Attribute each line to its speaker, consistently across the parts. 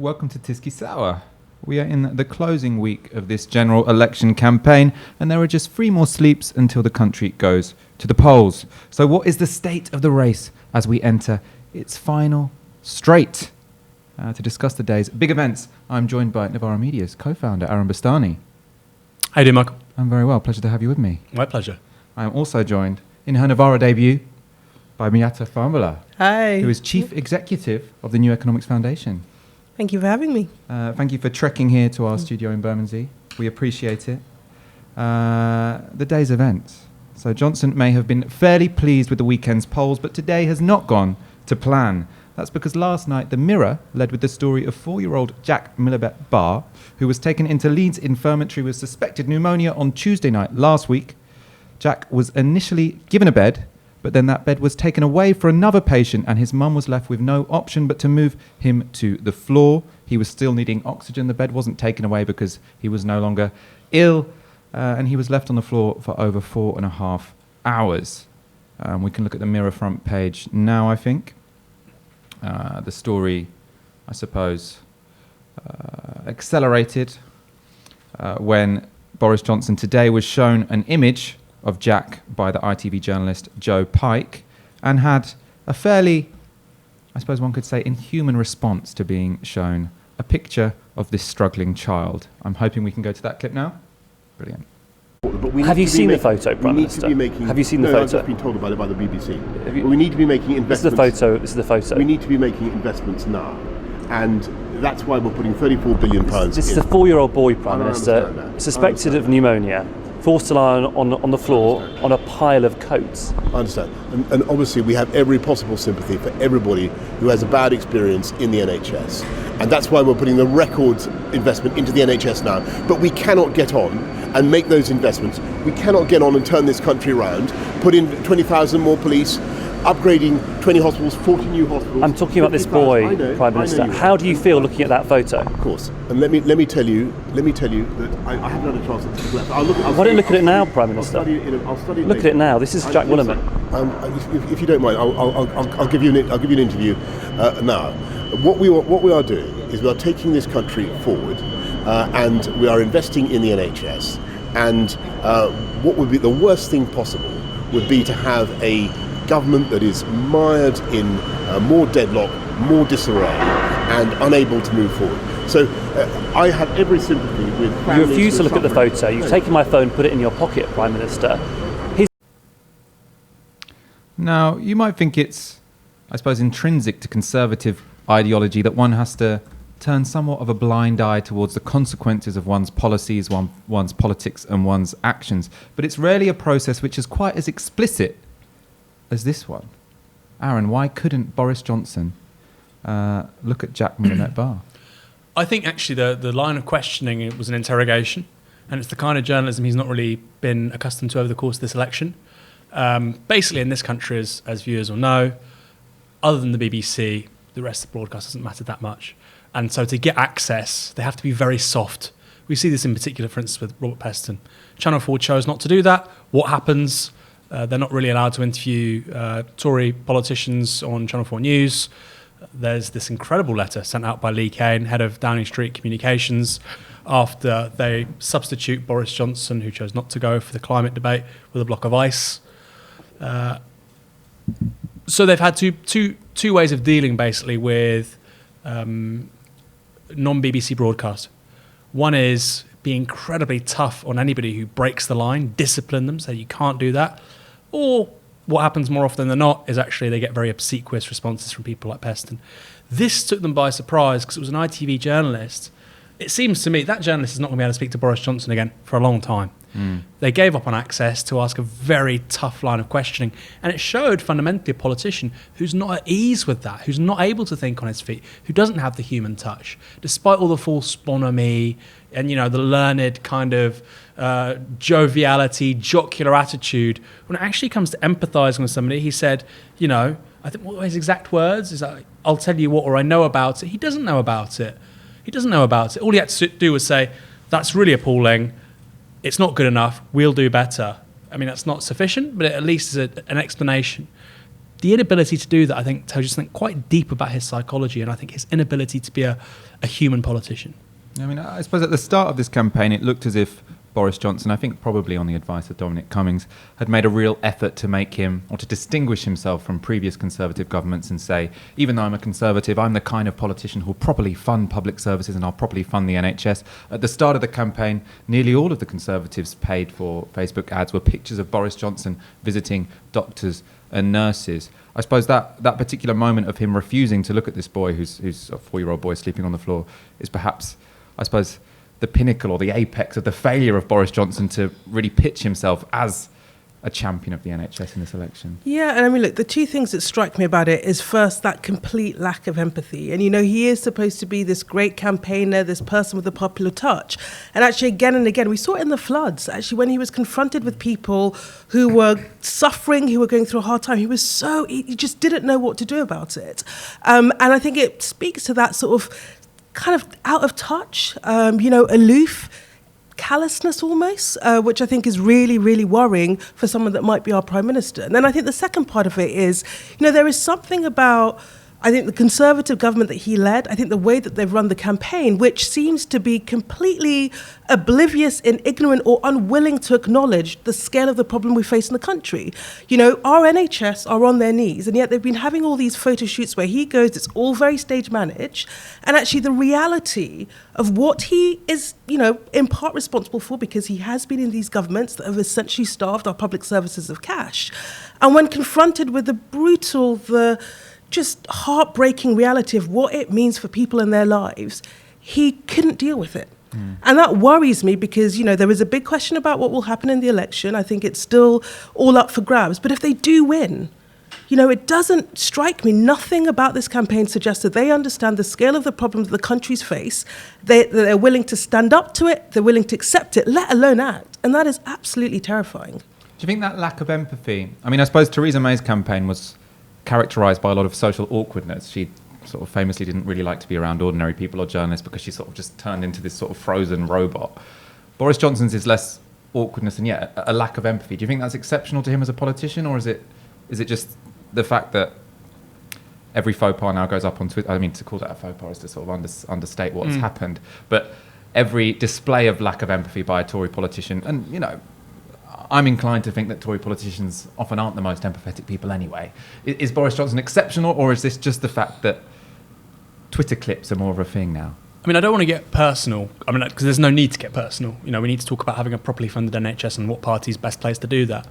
Speaker 1: welcome to Tisky Sour. We are in the closing week of this general election campaign, and there are just 3 more sleeps until the country goes to the polls. So what is the state of the race as we enter its final straight? To discuss the day's big events, I'm joined by Novara Media's co-founder, Aaron Bastani.
Speaker 2: How you doing, Michael?
Speaker 1: I'm very well. Pleasure to have you with me.
Speaker 2: My pleasure.
Speaker 1: I am also joined in her Novara debut by Miatta Fahnbulleh.
Speaker 3: Hi.
Speaker 1: Who is Chief Executive of the New Economics Foundation.
Speaker 3: Thank you for having me.
Speaker 1: Thank you for trekking here to our studio in Bermondsey. We appreciate it. The day's events. So Johnson may have been fairly pleased with the weekend's polls, but today has not gone to plan. That's because last night the Mirror led with the story of 4-year-old Jack Barr, who was taken into Leeds Infirmary with suspected pneumonia on Tuesday night last week. Jack was initially given a bed, but then that bed was taken away for another patient, and his mum was left with no option but to move him to the floor. He was still needing oxygen. The bed wasn't taken away because he was no longer ill, and he was left on the floor for over 4.5 hours. We can look at the Mirror front page now, I think. The story, I suppose, accelerated when Boris Johnson today was shown an image of Jack by the ITV journalist Joe Pike, and had a fairly, I suppose one could say, inhuman response to being shown a picture of this struggling child. I'm hoping we can go to that clip now. Brilliant.
Speaker 4: Have you seen the photo, Prime Minister? Have you seen the photo?
Speaker 5: I've just been told about it by the BBC. We need to be making investments.
Speaker 4: This is the photo.
Speaker 5: We need to be making investments now, and that's why we're putting £34 billion.
Speaker 4: This is a 4-year-old boy, Prime Minister, suspected of pneumonia, forced to lie on the floor on a pile of coats.
Speaker 5: I understand, and obviously we have every possible sympathy for everybody who has a bad experience in the NHS, and that's why we're putting the record investment into the NHS now. But we cannot get on and make those investments. We cannot get on and turn this country around, put in 20,000 more police, upgrading 20 hospitals, 40 new hospitals.
Speaker 4: I'm talking about this boy, Prime Minister. How do you feel looking at that photo?
Speaker 5: Of course, and let me tell you that I haven't had a chance to look at it.
Speaker 4: Why don't look at it now, Prime Minister?
Speaker 5: I'll study it
Speaker 4: look
Speaker 5: later.
Speaker 4: at it now. This is Jack Willerman.
Speaker 5: If you don't mind, I'll give you an interview now. What we are doing is we are taking this country forward, and we are investing in the NHS. And what would be the worst thing possible would be to have a government that is mired in more deadlock, more disarray, and unable to move forward. So I have every sympathy with families.
Speaker 4: You refuse to look at the photo. You've taken my phone, put it in your pocket, Prime Minister.
Speaker 1: Now, you might think it's, I suppose, intrinsic to conservative ideology that one has to turn somewhat of a blind eye towards the consequences of one's policies, one's politics, and one's actions. But it's rarely a process which is quite as explicit as this one. Aaron, why couldn't Boris Johnson look at Jack Barr?
Speaker 2: I think actually the line of questioning, it was an interrogation, and it's the kind of journalism he's not really been accustomed to over the course of this election. Basically, in this country, as viewers will know, other than the BBC, the rest of the broadcast doesn't matter that much. And so to get access, they have to be very soft. We see this in particular, for instance, with Robert Peston. Channel 4 chose not to do that. What happens? They're not really allowed to interview Tory politicians on Channel 4 News. There's this incredible letter sent out by Lee Kane, head of Downing Street Communications, after they substitute Boris Johnson, who chose not to go for the climate debate, with a block of ice. So they've had two ways of dealing, basically, with non-BBC broadcast. One is be incredibly tough on anybody who breaks the line, discipline them, say you can't do that. Or what happens more often than not is actually they get very obsequious responses from people like Peston. This took them by surprise because it was an ITV journalist. It seems to me that journalist is not going to be able to speak to Boris Johnson again for a long time. They gave up on access to ask a very tough line of questioning, and it showed fundamentally a politician who's not at ease with that, who's not able to think on his feet, who doesn't have the human touch, despite all the false bonhomie and the learned kind of joviality, jocular attitude. When it actually comes to empathising with somebody, he said, I think what his exact words is, I'll tell you what, or I know about it. He doesn't know about it. All he had to do was say, that's really appalling. It's not good enough. We'll do better. I mean, that's not sufficient, but it at least is an explanation. the inability to do that, I think, tells you something quite deep about his psychology, and I think his inability to be a human politician.
Speaker 1: I mean, I suppose at the start of this campaign, it looked as if Boris Johnson, I think probably on the advice of Dominic Cummings, had made a real effort to make him, or to distinguish himself from previous Conservative governments and say, even though I'm a Conservative, I'm the kind of politician who'll properly fund public services and I'll properly fund the NHS. At the start of the campaign, nearly all of the Conservatives paid for Facebook ads were pictures of Boris Johnson visiting doctors and nurses. I suppose that particular moment of him refusing to look at this boy who's a 4-year-old boy sleeping on the floor is perhaps, I suppose, the pinnacle or the apex of the failure of Boris Johnson to really pitch himself as a champion of the NHS in this election.
Speaker 3: Yeah, and I mean, look, the two things that strike me about it is first that complete lack of empathy. And, he is supposed to be this great campaigner, this person with a popular touch. And actually, again and again, we saw it in the floods. Actually, when he was confronted with people who were suffering, who were going through a hard time, he just didn't know what to do about it. And I think it speaks to that sort of kind of out of touch, aloof, callousness almost, which I think is really, really worrying for someone that might be our Prime Minister. And then I think the second part of it is, there is something about, I think, the Conservative government that he led, I think the way that they've run the campaign, which seems to be completely oblivious and ignorant or unwilling to acknowledge the scale of the problem we face in the country. Our NHS are on their knees, and yet they've been having all these photo shoots where he goes, it's all very stage managed, and actually the reality of what he is, in part responsible for, because he has been in these governments that have essentially starved our public services of cash. And when confronted with the brutal, the just heartbreaking reality of what it means for people in their lives, he couldn't deal with it. And that worries me because, there is a big question about what will happen in the election. I think it's still all up for grabs. But if they do win, it doesn't strike me, nothing about this campaign suggests that they understand the scale of the problems that the countries face. They're willing to stand up to it, they're willing to accept it, let alone act. And that is absolutely terrifying.
Speaker 1: Do you think that lack of empathy, I suppose Theresa May's campaign was characterised by a lot of social awkwardness. She sort of famously didn't really like to be around ordinary people or journalists because she sort of just turned into this sort of frozen robot. Boris Johnson's is less awkwardness and yet a lack of empathy. Do you think that's exceptional to him as a politician, or is it just the fact that every faux pas now goes up on Twitter? I mean, to call that a faux pas is to sort of understate what's happened, but every display of lack of empathy by a Tory politician, and I'm inclined to think that Tory politicians often aren't the most empathetic people anyway. Is Boris Johnson exceptional, or is this just the fact that Twitter clips are more of a thing now?
Speaker 2: I don't want to get personal. Because there's no need to get personal. We need to talk about having a properly funded NHS and what party's best placed to do that.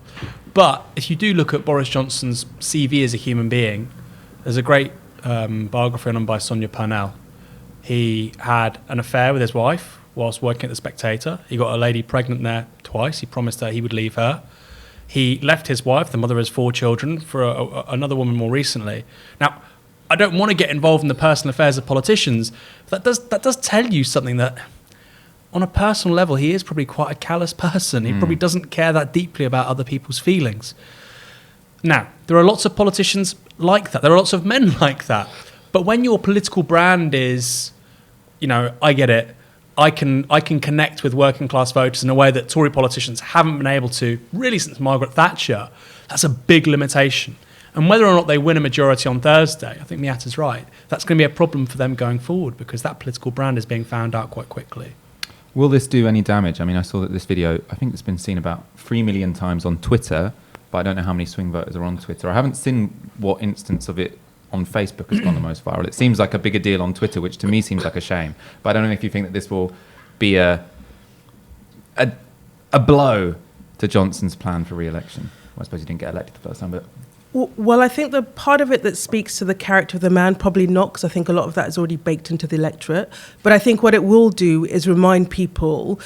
Speaker 2: But if you do look at Boris Johnson's CV as a human being, there's a great biography on him by Sonia Purnell. He had an affair with his wife whilst working at The Spectator. He got a lady pregnant there twice. He promised her he would leave her. He left his wife, the mother of his 4 children, for another woman more recently. Now, I don't want to get involved in the personal affairs of politicians. But that does tell you something, that on a personal level, he is probably quite a callous person. He probably doesn't care that deeply about other people's feelings. Now, there are lots of politicians like that. There are lots of men like that. But when your political brand is, I get it, I can connect with working class voters in a way that Tory politicians haven't been able to really since Margaret Thatcher, that's a big limitation. And whether or not they win a majority on Thursday, I think Miatta's right, that's going to be a problem for them going forward because that political brand is being found out quite quickly.
Speaker 1: Will this do any damage? I saw that this video, I think it's been seen about 3 million times on Twitter, but I don't know how many swing voters are on Twitter. I haven't seen what instance of it on Facebook has gone the most viral. It seems like a bigger deal on Twitter, which to me seems like a shame. But I don't know if you think that this will be a blow to Johnson's plan for re-election. Well, I suppose he didn't get elected the first time, but...
Speaker 3: Well, I think the part of it that speaks to the character of the man, probably not, because I think a lot of that is already baked into the electorate. But I think what it will do is remind people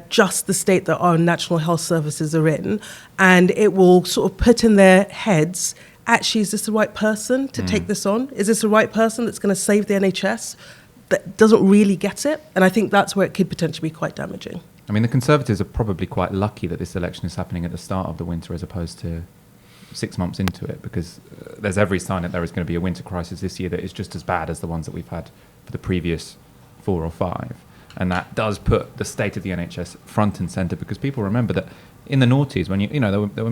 Speaker 3: just the state that our national health services are in. And it will sort of put in their heads, actually, is this the right person to take this on? Is this the right person that's going to save the NHS that doesn't really get it? And I think that's where it could potentially be quite damaging.
Speaker 1: The Conservatives are probably quite lucky that this election is happening at the start of the winter as opposed to 6 months into it, because there's every sign that there is going to be a winter crisis this year that is just as bad as the ones that we've had for the previous 4 or 5. And that does put the state of the NHS front and centre, because people remember that in the noughties, when there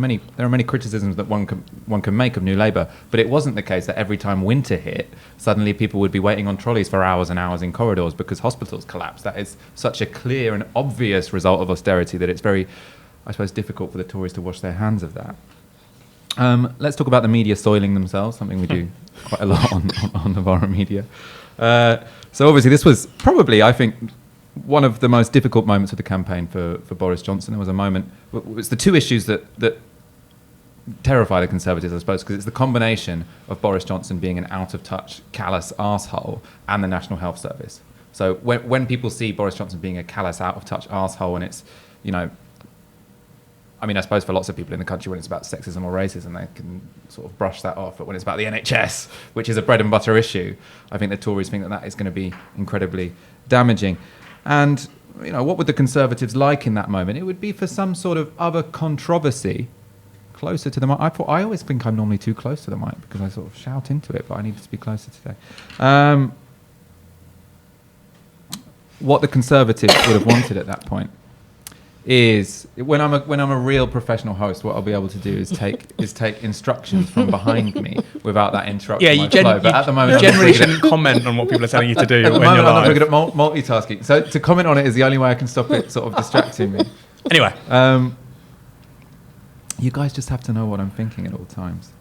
Speaker 1: are many criticisms that one can make of New Labour, but it wasn't the case that every time winter hit, suddenly people would be waiting on trolleys for hours and hours in corridors because hospitals collapsed. That is such a clear and obvious result of austerity that it's very, I suppose, difficult for the Tories to wash their hands of that. Let's talk about the media soiling themselves, something we do quite a lot on Novara Media. So obviously this was probably, I think, one of the most difficult moments of the campaign for Boris Johnson. There was a moment, it was the two issues that terrify the Conservatives, I suppose, because it's the combination of Boris Johnson being an out-of-touch, callous arsehole and the National Health Service. So when people see Boris Johnson being a callous, out-of-touch arsehole, and it's, I mean, I suppose for lots of people in the country, when it's about sexism or racism, they can sort of brush that off. But when it's about the NHS, which is a bread and butter issue, I think the Tories think that is going to be incredibly damaging. And, what would the Conservatives like in that moment? It would be for some sort of other controversy closer to the mic. I always think I'm normally too close to the mic because I sort of shout into it, but I needed to be closer today. What the Conservatives would have wanted at that point is when I'm a real professional host, what I'll be able to do is take instructions from behind me without that interrupting my flow. But at the moment,
Speaker 2: you generally shouldn't comment on what people are telling you to do.
Speaker 1: At the moment, I'm not very good at multitasking. So to comment on it is the only way I can stop it sort of distracting me.
Speaker 2: Anyway,
Speaker 1: you guys just have to know what I'm thinking at all times.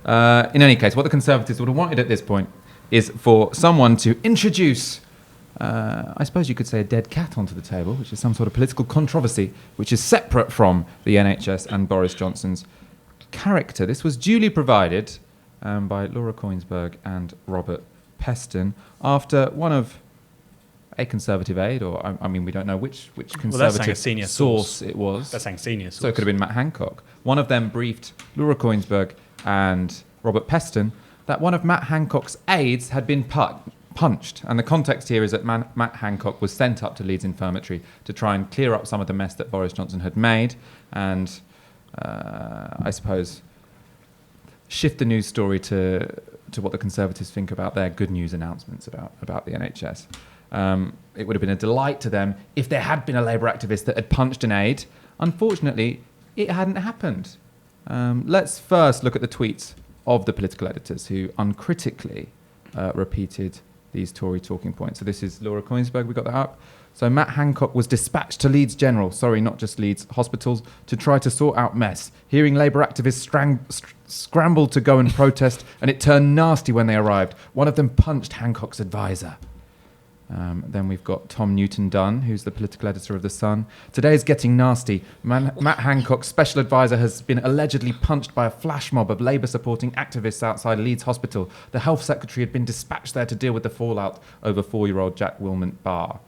Speaker 1: In any case, what the Conservatives would have wanted at this point is for someone to introduce, I suppose you could say, a dead cat onto the table, which is some sort of political controversy, which is separate from the NHS and Boris Johnson's character. This was duly provided by Laura Coinsberg and Robert Peston after one of a Conservative aide, or I mean, we don't know which Conservative
Speaker 2: senior
Speaker 1: source it was.
Speaker 2: That's saying senior source.
Speaker 1: So it could have been Matt Hancock. One of them briefed Laura Coinsberg and Robert Peston that one of Matt Hancock's aides had been punched. And the context here is that Matt Hancock was sent up to Leeds Infirmary to try and clear up some of the mess that Boris Johnson had made and, I suppose, shift the news story to what the Conservatives think about their good news announcements about the NHS. It would have been a delight to them if there had been a Labour activist that had punched an aide. Unfortunately, it hadn't happened. Let's first look at the tweets of the political editors who uncritically repeated these Tory talking points. So this is Laura Coinsberg, we got that up. So Matt Hancock was dispatched to Leeds General, not just Leeds Hospitals, to try to sort out mess. Hearing Labour activists scrambled to go and protest, and it turned nasty when they arrived. One of them punched Hancock's advisor. Then we've got Tom Newton-Dunn, who's the political editor of The Sun. Today is getting nasty. Matt Hancock's special advisor has been allegedly punched by a flash mob of Labour-supporting activists outside Leeds Hospital. The health secretary had been dispatched there to deal with the fallout over 4-year-old Jack Wilmot Barr.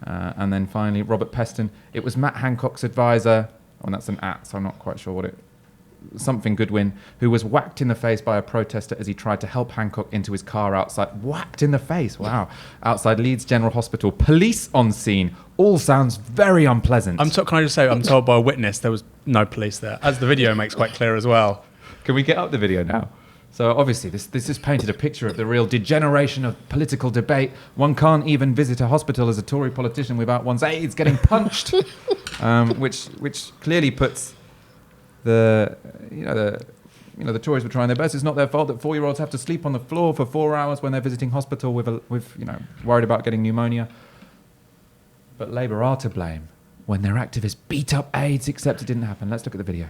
Speaker 1: And then finally, Robert Peston. It was Matt Hancock's advisor, that's an at, so I'm not quite sure what it... Something Goodwin, who was whacked in the face by a protester as he tried to help Hancock into his car outside. Whacked in the face, wow. Outside Leeds General Hospital. Police on scene. All sounds very unpleasant.
Speaker 2: Can I just say, I'm told by a witness there was no police there, as the video makes quite clear as well.
Speaker 1: Can we get up the video now? So obviously this has painted a picture of the real degeneration of political debate. One can't even visit a hospital as a Tory politician without one's aides getting punched, which clearly puts the Tories were trying their best. It's not their fault that 4-year-olds have to sleep on the floor for 4 hours when they're visiting hospital with worried about getting pneumonia. But Labour are to blame when their activists beat up aides, except it didn't happen. Let's look at the video.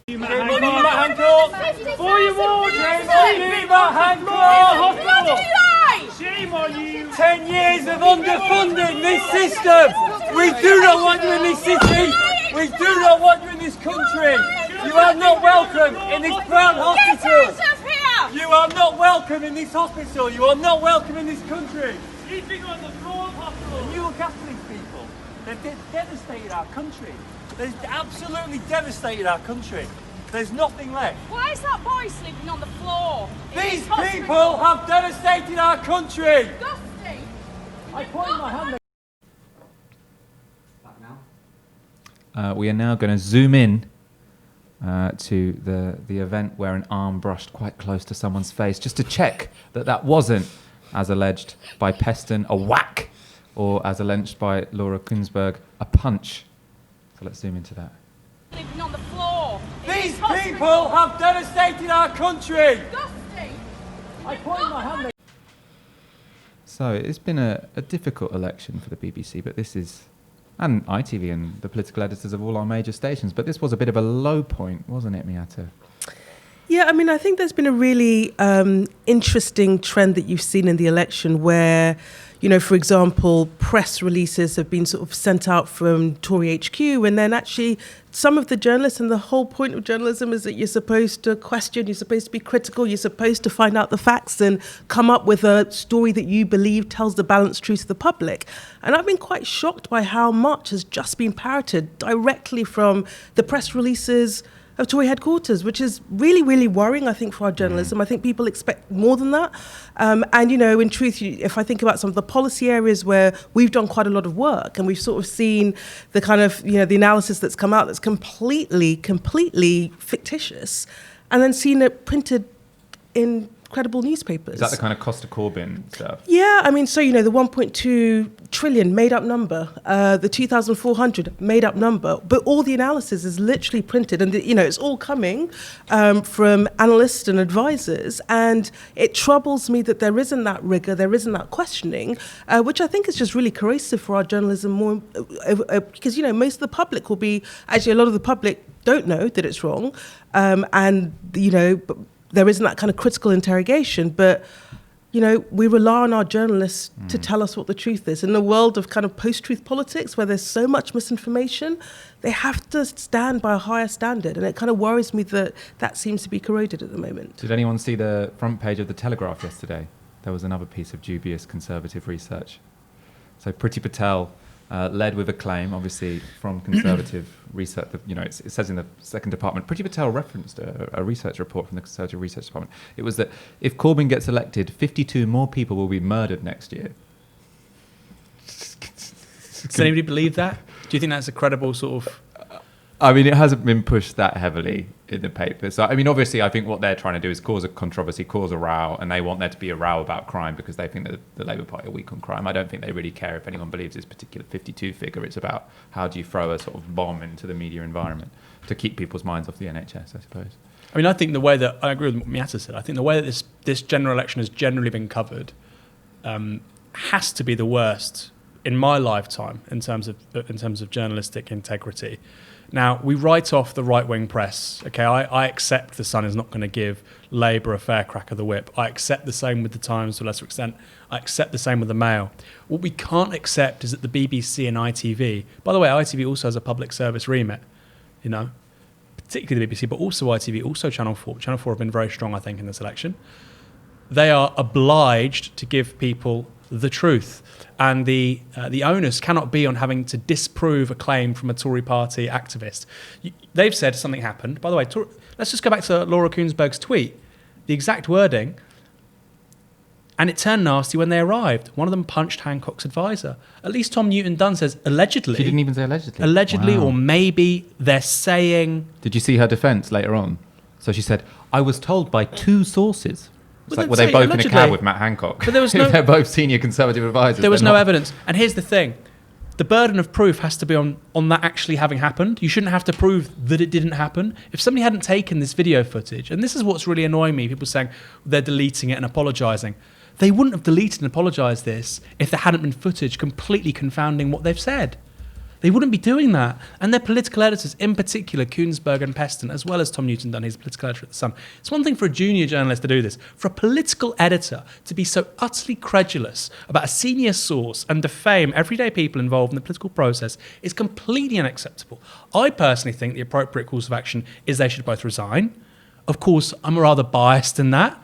Speaker 6: Shame on you, Matt Hancock! 4-year-old, shame on you, Matt Hancock! Shame on you! 10 years of underfunding this system! We do not want you in this city! We do not want you in this country! You are not welcome in this brown hospital! You are not welcome in this hospital! You are not welcome in this country! Sleeping on the floor of hospital! And you look after these people. They've devastated our country. They've absolutely devastated our country. There's nothing left.
Speaker 7: Why is that boy sleeping on the floor?
Speaker 6: These people have devastated our country!
Speaker 7: Disgusting!
Speaker 6: I point my hand.
Speaker 1: We are now going to zoom in to the event where an arm brushed quite close to someone's face, just to check that wasn't, as alleged by Peston, a whack, or as alleged by Laura Coinsberg, a punch. So let's zoom into that.
Speaker 6: These people have devastated our country.
Speaker 7: Disgusting.
Speaker 6: I point my hand.
Speaker 1: So it's been a difficult election for the BBC, but this is, and ITV and the political editors of all our major stations, but this was a bit of a low point, wasn't it, Miatta?
Speaker 3: Yeah, I mean, I think there's been a really interesting trend that you've seen in the election where, you know, for example, press releases have been sort of sent out from Tory HQ, and then actually some of the journalists, and the whole point of journalism is that you're supposed to question, you're supposed to be critical, you're supposed to find out the facts and come up with a story that you believe tells the balanced truth to the public. And I've been quite shocked by how much has just been parroted directly from the press releases of Tory headquarters, which is really, really worrying, I think, for our journalism. I think people expect more than that. And, you know, in truth, if I think about some of the policy areas where we've done quite a lot of work and we've sort of seen the kind of, you know, the analysis that's come out that's completely fictitious, and then seen it printed in credible newspapers.
Speaker 1: Is that the kind of Costa Corbyn stuff?
Speaker 3: Yeah, I mean, so, you know, the 1.2 trillion made-up number, the 2,400 made-up number, but all the analysis is literally printed, and, you know, it's all coming from analysts and advisors, and it troubles me that there isn't that rigour, there isn't that questioning, which I think is just really corrosive for our journalism more, because, you know, most of the public will be, actually a lot of the public don't know that it's wrong, and, you know, there isn't that kind of critical interrogation, but, you know, we rely on our journalists to tell us what the truth is. In the world of kind of post-truth politics, where there's so much misinformation, they have to stand by a higher standard, and it kind of worries me that that seems to be corroded at the moment.
Speaker 1: Did anyone see the front page of the Telegraph yesterday? There was another piece of dubious Conservative research. So Priti Patel led with a claim, obviously, from Conservative research. You know, it says in the second department, Priti Patel referenced a research report from the Conservative Research Department. It was that if Corbyn gets elected, 52 more people will be murdered next year.
Speaker 2: Does anybody believe that? Do you think that's a credible sort of...
Speaker 1: I mean, it hasn't been pushed that heavily in the paper. So, I mean, obviously, I think what they're trying to do is cause a controversy, cause a row, and they want there to be a row about crime because they think that the Labour Party are weak on crime. I don't think they really care if anyone believes this particular 52 figure. It's about how do you throw a sort of bomb into the media environment to keep people's minds off the NHS, I suppose.
Speaker 2: I mean, I think the way that... I agree with what Miatta said. I think the way that this general election has generally been covered has to be the worst in my lifetime in terms of journalistic integrity. Now, we write off the right-wing press. Okay, I accept the Sun is not going to give Labour a fair crack of the whip. I accept the same with the Times to a lesser extent. I accept the same with the Mail. What we can't accept is that the BBC and ITV... By the way, ITV also has a public service remit, you know, particularly the BBC, but also ITV, also Channel 4. Channel 4 have been very strong, I think, in this election. They are obliged to give people the truth. And the onus cannot be on having to disprove a claim from a Tory party activist. They've said something happened. By the way, let's just go back to Laura Kuenssberg's tweet. The exact wording, and it turned nasty when they arrived. One of them punched Hancock's advisor. At least Tom Newton-Dunn says allegedly.
Speaker 1: She didn't even say allegedly.
Speaker 2: Allegedly,
Speaker 1: Wow.
Speaker 2: or maybe they're saying...
Speaker 1: Did you see her defence later on? So she said, I was told by two sources. It's
Speaker 2: Well,
Speaker 1: like, were they
Speaker 2: say
Speaker 1: both in a
Speaker 2: allegedly.
Speaker 1: cab with Matt Hancock?
Speaker 2: But there was no-
Speaker 1: They're both senior Conservative advisors.
Speaker 2: There was
Speaker 1: They're
Speaker 2: no
Speaker 1: not-
Speaker 2: evidence. And here's the thing. The burden of proof has to be on that actually having happened. You shouldn't have to prove that it didn't happen. If somebody hadn't taken this video footage, and this is what's really annoying me, people saying they're deleting it and apologising. They wouldn't have deleted and apologised this if there hadn't been footage completely confounding what they've said. They wouldn't be doing that. And their political editors, in particular, Kuenssberg and Peston, as well as Tom Newton-Dunn, he's a political editor at The Sun. It's one thing for a junior journalist to do this. For a political editor to be so utterly credulous about a senior source and defame everyday people involved in the political process is completely unacceptable. I personally think the appropriate course of action is they should both resign. Of course, I'm rather biased in that.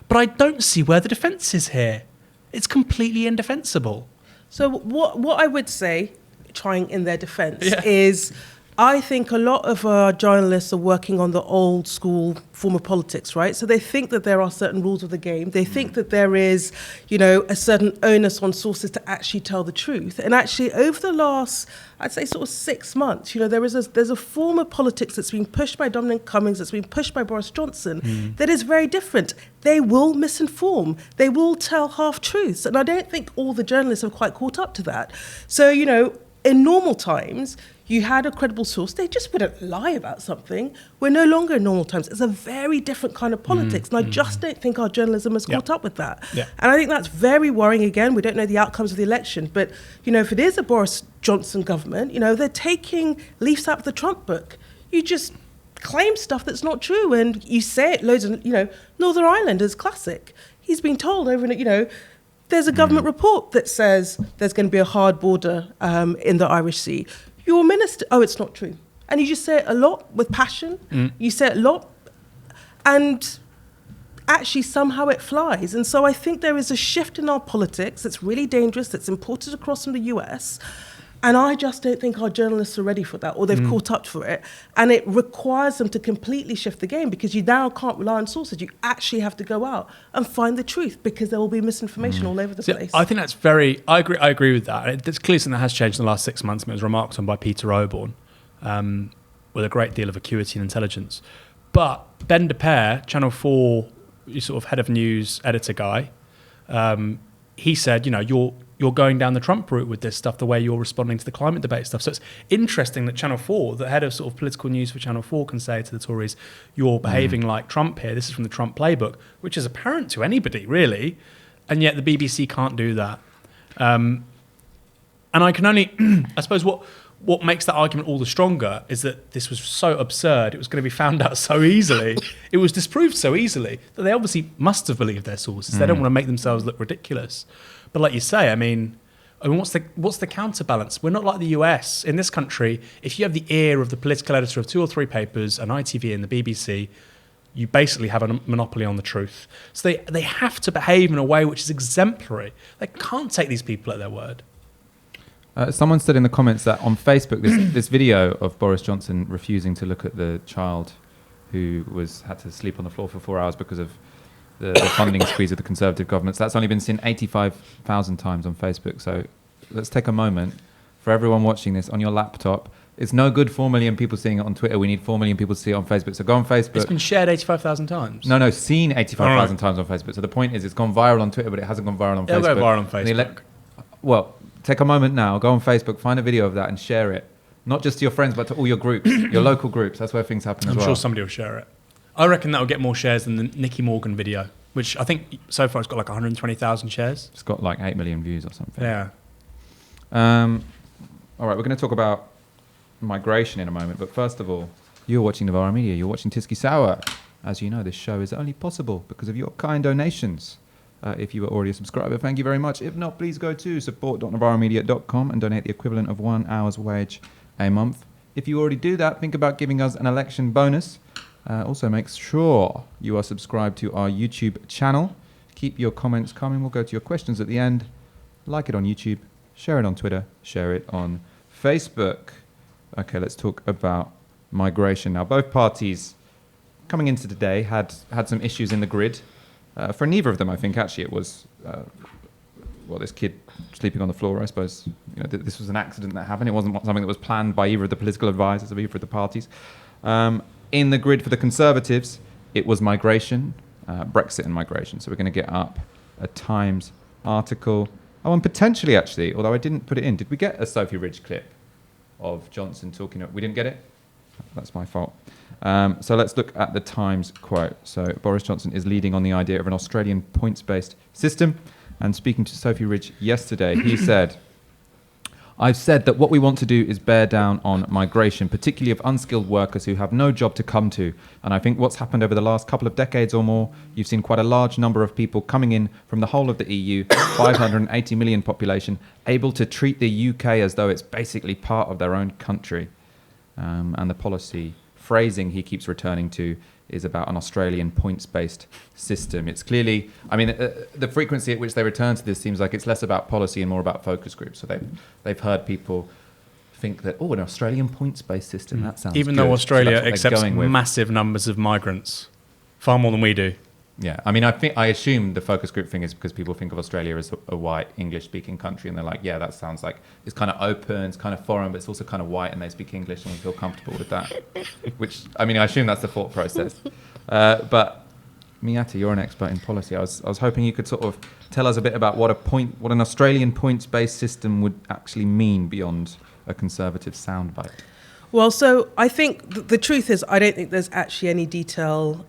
Speaker 2: But I don't see where the defence is here. It's completely indefensible.
Speaker 3: So what I would say, trying in their defence, is I think a lot of our journalists are working on the old school form of politics, right? So they think that there are certain rules of the game. They think that there is, you know, a certain onus on sources to actually tell the truth. And actually, over the last, I'd say sort of 6 months, you know, there's a form of politics that's been pushed by Dominic Cummings, that's been pushed by Boris Johnson, that is very different. They will misinform. They will tell half-truths. And I don't think all the journalists have quite caught up to that. So, you know, in normal times, you had a credible source, they just wouldn't lie about something. We're no longer in normal times. It's a very different kind of politics. And I just don't think our journalism has caught up with that.
Speaker 2: Yeah.
Speaker 3: And I think that's very worrying. Again, we don't know the outcomes of the election. But, if it is a Boris Johnson government, they're taking leaves out of the Trump book. You just claim stuff that's not true. And you say it loads of, Northern Ireland is classic. He's been told over and, there's a government report that says there's going to be a hard border in the Irish Sea. Your minister, it's not true. And you just say it a lot with passion. You say it a lot. And actually somehow it flies. And so I think there is a shift in our politics that's really dangerous, that's imported across from the US. And I just don't think our journalists are ready for that, or they've caught up for it. And it requires them to completely shift the game, because you now can't rely on sources. You actually have to go out and find the truth, because there will be misinformation all over the place.
Speaker 2: I think that's I agree with that. It's clearly something that has changed in the last 6 months. And it was remarked on by Peter Oborne with a great deal of acuity and intelligence. But Ben DePere, Channel 4, sort of head of news editor guy, he said, you're going down the Trump route with this stuff, the way you're responding to the climate debate stuff. So it's interesting that Channel 4, the head of sort of political news for Channel 4, can say to the Tories, you're behaving like Trump here. This is from the Trump playbook, which is apparent to anybody, really. And yet the BBC can't do that. And I can only, I suppose what makes that argument all the stronger is that this was so absurd. It was going to be found out so easily. It was disproved so easily that they obviously must have believed their sources. They don't want to make themselves look ridiculous. But like you say, I mean, what's the counterbalance? We're not like the US. In this country, if you have the ear of the political editor of 2 or 3 papers, an ITV and the BBC, you basically have a monopoly on the truth. So they have to behave in a way which is exemplary. They can't take these people at their word.
Speaker 1: Someone said in the comments that on Facebook, this video of Boris Johnson refusing to look at the child who had to sleep on the floor for 4 hours because of the funding squeeze of the Conservative governments. That's only been seen 85,000 times on Facebook. So let's take a moment for everyone watching this on your laptop. It's no good 4 million people seeing it on Twitter. We need 4 million people to see it on Facebook. So go on Facebook.
Speaker 2: It's been shared 85,000 times.
Speaker 1: No, seen 85,000 times on Facebook. So the point is, it's gone viral on Twitter, but it hasn't gone viral on Facebook.
Speaker 2: It'll go viral on Facebook.
Speaker 1: Well, take a moment now, go on Facebook, find a video of that and share it. Not just to your friends, but to all your groups, your local groups. That's where things happen as well.
Speaker 2: I'm sure somebody will share it. I reckon that will get more shares than the Nicky Morgan video, which I think so far it's got like 120,000 shares.
Speaker 1: It's got like 8 million views or something.
Speaker 2: Yeah.
Speaker 1: All right, we're going to talk about migration in a moment. But first of all, you're watching Novara Media. You're watching Tisky Sour. As you know, this show is only possible because of your kind donations. If you are already a subscriber, thank you very much. If not, please go to support.novaramedia.com and donate the equivalent of 1 hour's wage a month. If you already do that, think about giving us an election bonus. Also, make sure you are subscribed to our YouTube channel. Keep your comments coming. We'll go to your questions at the end. Like it on YouTube, share it on Twitter, share it on Facebook. Okay, let's talk about migration. Now, both parties coming into today had some issues in the grid. For neither of them, I think, actually, it was, this kid sleeping on the floor, I suppose. This was an accident that happened. It wasn't something that was planned by either of the political advisors of either of the parties. In the grid for the Conservatives, it was migration, Brexit and migration. So we're going to get up a Times article. Oh, and potentially, actually, although I didn't put it in, did we get a Sophie Ridge clip of Johnson talking? We didn't get it? That's my fault. So let's look at the Times quote. So Boris Johnson is leading on the idea of an Australian points-based system. And speaking to Sophie Ridge yesterday, he said, I've said that what we want to do is bear down on migration, particularly of unskilled workers who have no job to come to. And I think what's happened over the last couple of decades or more, you've seen quite a large number of people coming in from the whole of the EU, 580 million population, able to treat the UK as though it's basically part of their own country. And the policy phrasing he keeps returning to is about an Australian points-based system. It's clearly, the frequency at which they return to this seems like it's less about policy and more about focus groups. So they've heard people think that, an Australian points-based system, that sounds
Speaker 2: Even
Speaker 1: good.
Speaker 2: though Australia
Speaker 1: So
Speaker 2: accepts massive numbers of migrants, far more than we do.
Speaker 1: Yeah, I assume the focus group thing is because people think of Australia as a white English-speaking country, and they're like, yeah, that sounds like it's kind of open, it's kind of foreign, but it's also kind of white, and they speak English, and we feel comfortable with that. Which, I assume that's the thought process. But Miatta, you're an expert in policy. I was hoping you could sort of tell us a bit about what an Australian points-based system would actually mean beyond a conservative soundbite?
Speaker 3: Well, so I think the truth is I don't think there's actually any detail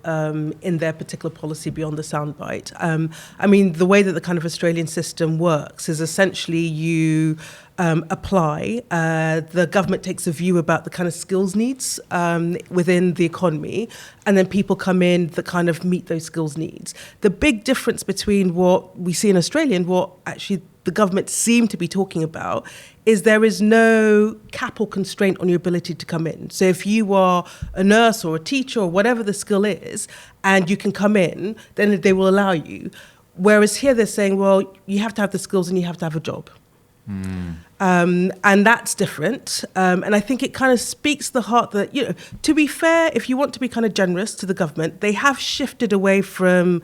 Speaker 3: in their particular policy beyond the soundbite. I mean, the way that the kind of Australian system works is essentially you apply, the government takes a view about the kind of skills needs within the economy, and then people come in that kind of meet those skills needs. The big difference between what we see in Australia and what actually the government seem to be talking about is there is no cap or constraint on your ability to come in. So if you are a nurse or a teacher or whatever the skill is, and you can come in, then they will allow you. Whereas here they're saying, well, you have to have the skills and you have to have a job. And that's different. And I think it kind of speaks to the heart that, you know, to be fair, if you want to be kind of generous to the government, they have shifted away from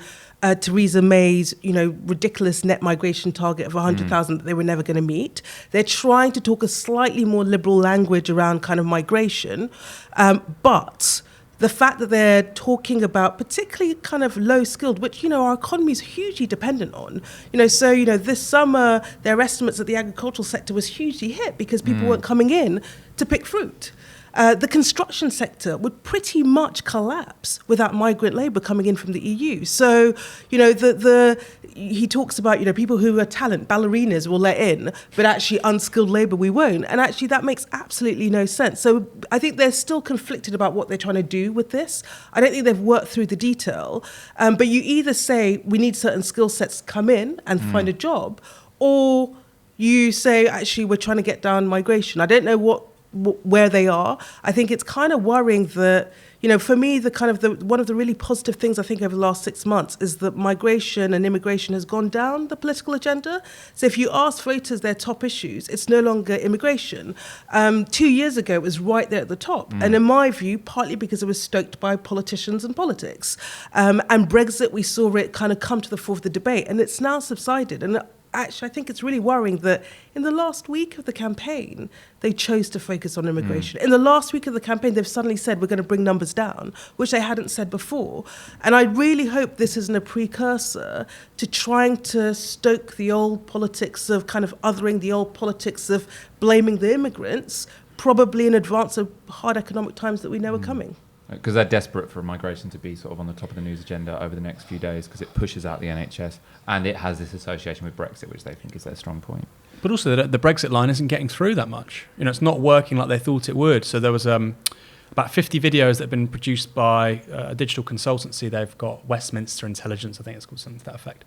Speaker 3: Theresa May's, you know, ridiculous net migration target of 100,000 that they were never going to meet. They're trying to talk a slightly more liberal language around kind of migration. But the fact that they're talking about particularly kind of low skilled, which, you know, our economy is hugely dependent on, you know, so, you know, this summer, their estimates that the agricultural sector was hugely hit because people weren't coming in to pick fruit. The construction sector would pretty much collapse without migrant labour coming in from the EU. So, you know, he talks about, you know, people who are talent, ballerinas will let in, but actually unskilled labour we won't. And actually that makes absolutely no sense. So I think they're still conflicted about what they're trying to do with this. I don't think they've worked through the detail. But you either say we need certain skill sets to come in and find a job, or you say, actually, we're trying to get down migration. I don't know where they are. I think it's kind of worrying that, you know, for me, one of the really positive things I think over the last 6 months is that migration and immigration has gone down the political agenda. So if you ask voters their top issues, it's no longer immigration. 2 years ago, it was right there at the top. And in my view, partly because it was stoked by politicians and politics. And Brexit, we saw it kind of come to the fore of the debate, and it's now subsided. And actually, I think it's really worrying that in the last week of the campaign, they chose to focus on immigration. In the last week of the campaign, they've suddenly said, we're going to bring numbers down, which they hadn't said before. And I really hope this isn't a precursor to trying to stoke the old politics of kind of othering, the old politics of blaming the immigrants, probably in advance of hard economic times that we know are coming.
Speaker 1: Because they're desperate for migration to be sort of on the top of the news agenda over the next few days, because it pushes out the NHS and it has this association with Brexit, which they think is their strong point.
Speaker 2: But also the Brexit line isn't getting through that much. You know, it's not working like they thought it would. So there was about 50 videos that have been produced by a digital consultancy. They've got Westminster Intelligence, I think it's called, something to that effect.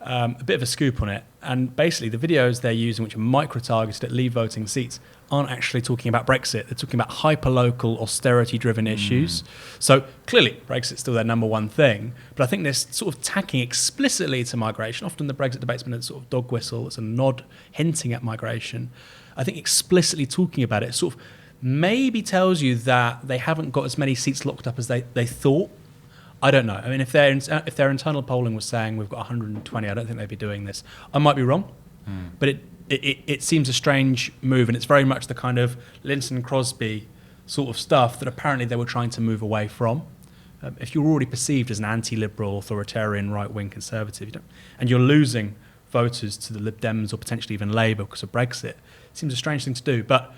Speaker 2: A bit of a scoop on it. And basically the videos they're using, which are micro-targeted at Leave voting seats, aren't actually talking about Brexit. They're talking about hyper-local, austerity-driven issues. So clearly Brexit's still their number one thing, but I think they're sort of tacking explicitly to migration. Often the Brexit debate's been a sort of dog whistle, it's a nod hinting at migration. I think explicitly talking about it sort of maybe tells you that they haven't got as many seats locked up as they thought. I don't know. I mean, if their internal polling was saying we've got 120, I don't think they'd be doing this. I might be wrong, but it seems a strange move, and it's very much the kind of Linton Crosby sort of stuff that apparently they were trying to move away from. If you're already perceived as an anti-liberal, authoritarian, right-wing conservative, and you're losing voters to the Lib Dems or potentially even Labour because of Brexit, it seems a strange thing to do. But,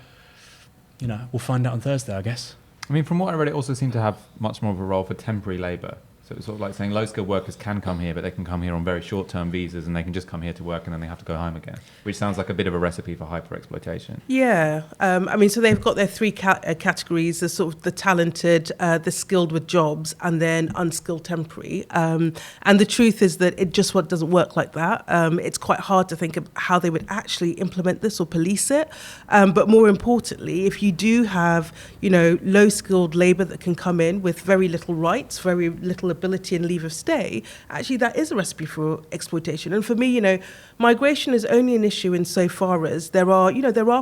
Speaker 2: you know, we'll find out on Thursday, I guess.
Speaker 1: I mean, from what I read, it also seemed to have much more of a role for temporary labour. So it's sort of like saying low-skilled workers can come here, but they can come here on very short-term visas, and they can just come here to work, and then they have to go home again, which sounds like a bit of a recipe for hyper-exploitation.
Speaker 3: Yeah. I mean, so they've got their three categories, the sort of the talented, the skilled with jobs, and then unskilled temporary. And the truth is that it just doesn't work like that. It's quite hard to think of how they would actually implement this or police it. But more importantly, if you do have, you know, low-skilled labour that can come in with very little rights, very little ability and leave of stay, actually that is a recipe for exploitation. And for me, you know, migration is only an issue insofar as there are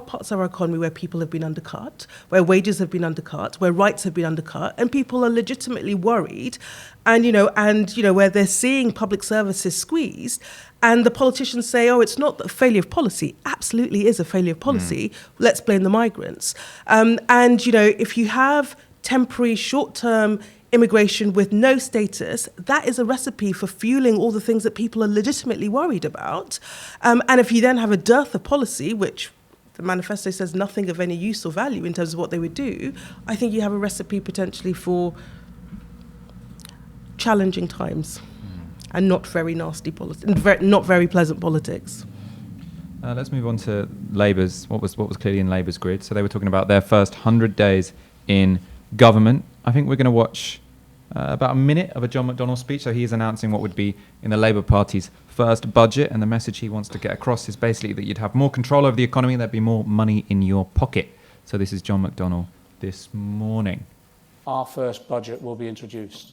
Speaker 3: parts of our economy where people have been undercut, where wages have been undercut, where rights have been undercut, and people are legitimately worried, and where they're seeing public services squeezed. And the politicians say, oh, it's not a failure of policy. Absolutely is a failure of policy. Let's blame the migrants. And, you know, if you have temporary, short-term immigration with no status, that is a recipe for fueling all the things that people are legitimately worried about. And if you then have a dearth of policy, which the manifesto says nothing of any use or value in terms of what they would do, I think you have a recipe potentially for challenging times and not very nasty politics, not very pleasant politics.
Speaker 1: Let's move on to Labour's, what was clearly in Labour's grid. So they were talking about their first 100 days in government. I think we're going to watch about a minute of a John McDonnell speech. So he is announcing what would be in the Labour Party's first budget, and the message he wants to get across is basically that you'd have more control over the economy, there'd be more money in your pocket. So this is John McDonnell this morning.
Speaker 8: Our first budget will be introduced.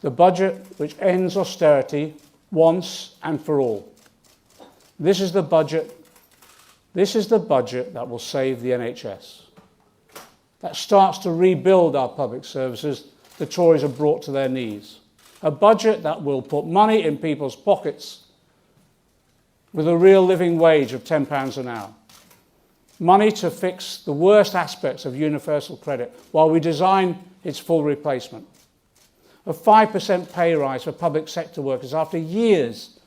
Speaker 8: The budget which ends austerity once and for all. This is the budget that will save the NHS. That starts to rebuild our public services the Tories have brought to their knees. A budget that will put money in people's pockets with a real living wage of £10 an hour. Money to fix the worst aspects of universal credit while we design its full replacement. A 5% pay rise for public sector workers after years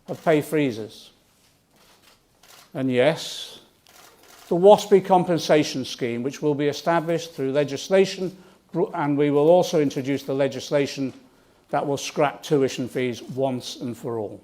Speaker 8: of pay freezes. And yes, the WASPI compensation scheme, which will be established through legislation, and we will also introduce the legislation that will scrap tuition fees once and for all.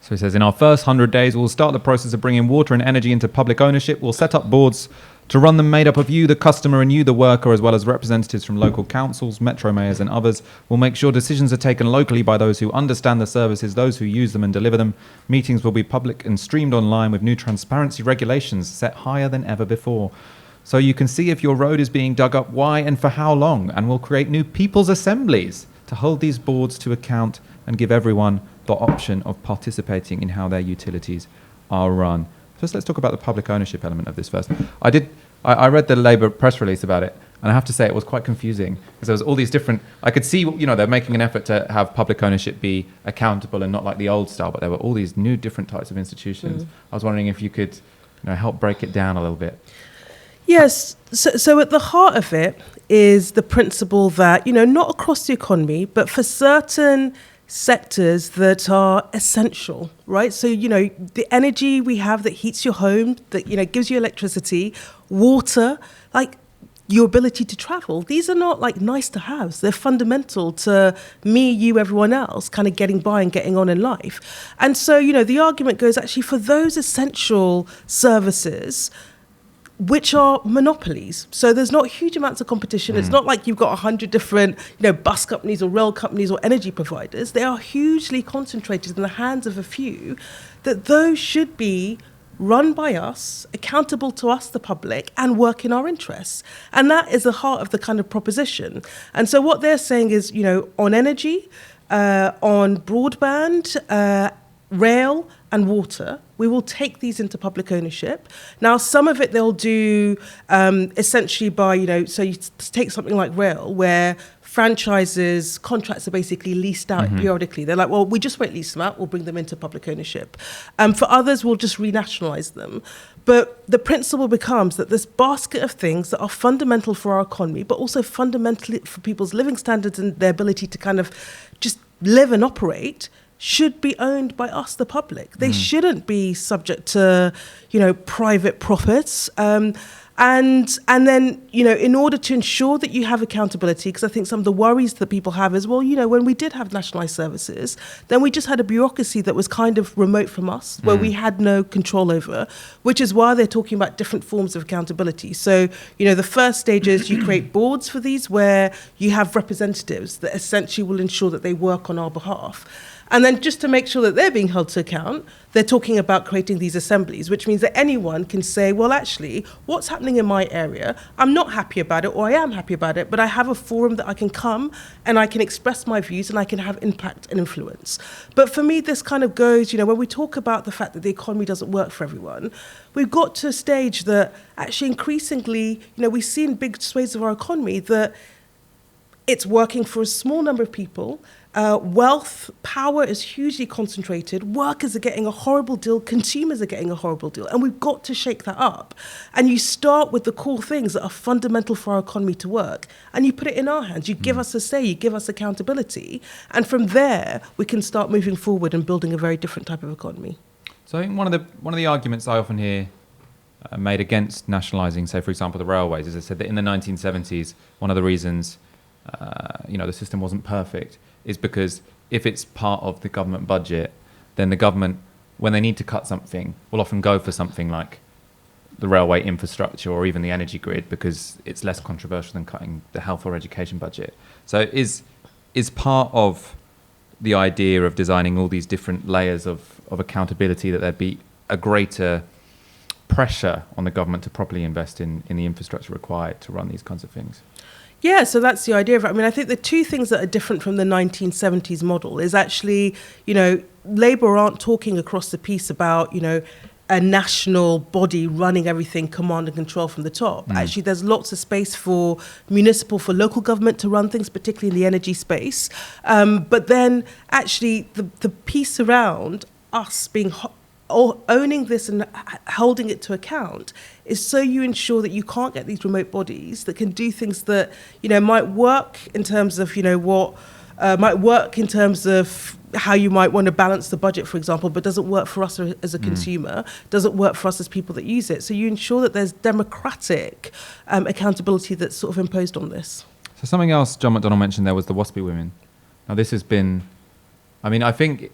Speaker 1: So he says, in our first 100 days, we'll start the process of bringing water and energy into public ownership. We'll set up boards to run them made up of you, the customer, and you, the worker, as well as representatives from local councils, metro mayors and others. We'll make sure decisions are taken locally by those who understand the services, those who use them and deliver them. Meetings will be public and streamed online with new transparency regulations set higher than ever before. So you can see if your road is being dug up, why and for how long. And we'll create new people's assemblies to hold these boards to account and give everyone the option of participating in how their utilities are run. First, let's talk about the public ownership element of this first. I read the Labour press release about it, and I have to say it was quite confusing because there was all these different. I could see, they're making an effort to have public ownership be accountable and not like the old style, but there were all these new different types of institutions. I was wondering if you could, help break it down a little bit.
Speaker 3: Yes. So at the heart of it is the principle that, not across the economy, but for certain sectors that are essential, right? So, the energy we have that heats your home, that, gives you electricity, water, like your ability to travel. These are not like nice to haves. They're fundamental to me, you, everyone else kind of getting by and getting on in life. And so, the argument goes actually for those essential services, which are monopolies. So there's not huge amounts of competition. It's not like you've got 100 different, bus companies or rail companies or energy providers. They are hugely concentrated in the hands of a few, that those should be run by us, accountable to us, the public, and work in our interests. And that is the heart of the kind of proposition. And so what they're saying is, on energy, on broadband, rail and water, we will take these into public ownership. Now, some of it they'll do essentially by, so you take something like rail, where franchises, contracts are basically leased out periodically. They're like, well, we just won't lease them out, we'll bring them into public ownership. For others, we'll just renationalise them. But the principle becomes that this basket of things that are fundamental for our economy, but also fundamentally for people's living standards and their ability to kind of just live and operate, should be owned by us, the public. They shouldn't be subject to, private profits. And then, in order to ensure that you have accountability, because I think some of the worries that people have is, well, when we did have nationalised services, then we just had a bureaucracy that was kind of remote from us, where we had no control over, which is why they're talking about different forms of accountability. So, the first stage is you create boards for these where you have representatives that essentially will ensure that they work on our behalf. And then just to make sure that they're being held to account, they're talking about creating these assemblies, which means that anyone can say, well, actually, what's happening in my area, I'm not happy about it, or I am happy about it, but I have a forum that I can come and I can express my views and I can have impact and influence. But for me, this kind of goes, when we talk about the fact that the economy doesn't work for everyone, we've got to a stage that actually increasingly, we see in big swathes of our economy that it's working for a small number of people. Wealth, power is hugely concentrated. Workers are getting a horrible deal. Consumers are getting a horrible deal. And we've got to shake that up. And you start with the core things that are fundamental for our economy to work. And you put it in our hands. You give us a say. You give us accountability. And from there, we can start moving forward and building a very different type of economy.
Speaker 1: So I think one of the arguments I often hear made against nationalising, say for example, the railways, is they said that in the 1970s, one of the reasons the system wasn't perfect is because if it's part of the government budget, then the government, when they need to cut something, will often go for something like the railway infrastructure or even the energy grid because it's less controversial than cutting the health or education budget. So is part of the idea of designing all these different layers of accountability that there'd be a greater pressure on the government to properly invest in the infrastructure required to run these kinds of things?
Speaker 3: Yeah, so that's the idea of it. I mean, I think the two things that are different from the 1970s model is actually, Labour aren't talking across the piece about, a national body running everything, command and control from the top. Actually, there's lots of space for local government to run things, particularly in the energy space. But then actually the piece around us being owning this and holding it to account is so you ensure that you can't get these remote bodies that can do things that, might work in terms of, might work in terms of how you might want to balance the budget, for example, but doesn't work for us as a consumer, doesn't work for us as people that use it. So you ensure that there's democratic accountability that's sort of imposed on this.
Speaker 1: So something else John McDonnell mentioned there was the WASPy women. Now this has been, I think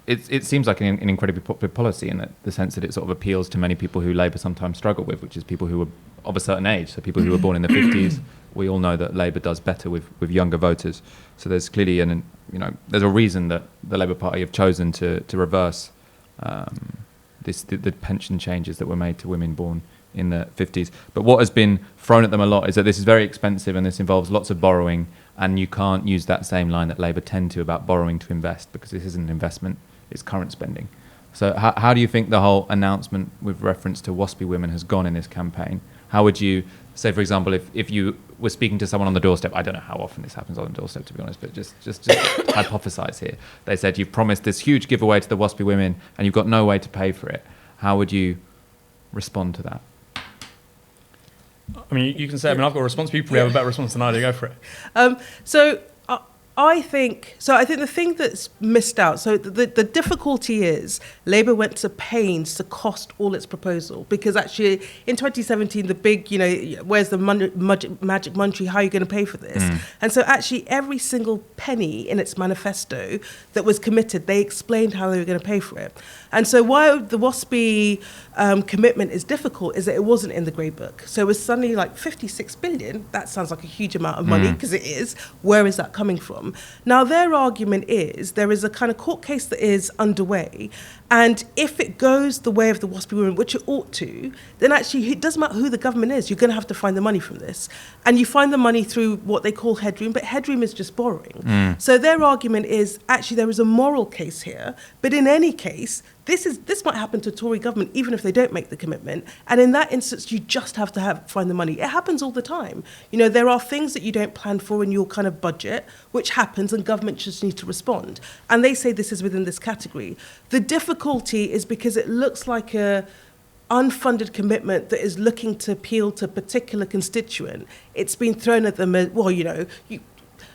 Speaker 1: it seems like an incredibly popular policy in the sense that it sort of appeals to many people who Labour sometimes struggle with, which is people who are of a certain age, so people who were born in the 50s. We all know that Labour does better with younger voters. So there's clearly there's a reason that the Labour Party have chosen to reverse the pension changes that were made to women born in the 50s. But what has been thrown at them a lot is that this is very expensive and this involves lots of borrowing, and you can't use that same line that Labour tend to about borrowing to invest, because this isn't an investment, it's current spending. So how do you think the whole announcement with reference to WASPy women has gone in this campaign? How would you say, for example, if you were speaking to someone on the doorstep, I don't know how often this happens on the doorstep, to be honest, but just hypothesize here. They said, you've promised this huge giveaway to the WASPy women and you've got no way to pay for it. How would you respond to that?
Speaker 2: I mean, you can say, I've got a response, but you probably have a better response than I do. Go for it.
Speaker 3: I think the thing that's missed out, so the difficulty is Labour went to pains to cost all its proposal, because actually in 2017 the big, where's the magic monetary, how are you going to pay for this? And so actually every single penny in its manifesto that was committed, they explained how they were going to pay for it. And so why the WASPy commitment is difficult is that it wasn't in the Grey Book. So it was suddenly like 56 billion. That sounds like a huge amount of money, because it is. Where is that coming from? Now, their argument is there is a kind of court case that is underway, and if it goes the way of the WASPy women, which it ought to, then actually it doesn't matter who the government is, you're going to have to find the money from this. And you find the money through what they call headroom, but headroom is just borrowing. So their argument is actually there is a moral case here, but in any case, this might happen to Tory government even if they don't make the commitment, and in that instance you just have to find the money. It happens all the time. There are things that you don't plan for in your kind of budget, which happens, and government just needs to respond. And they say this is within this category. The difficulty is because it looks like a unfunded commitment that is looking to appeal to a particular constituent. It's been thrown at them as,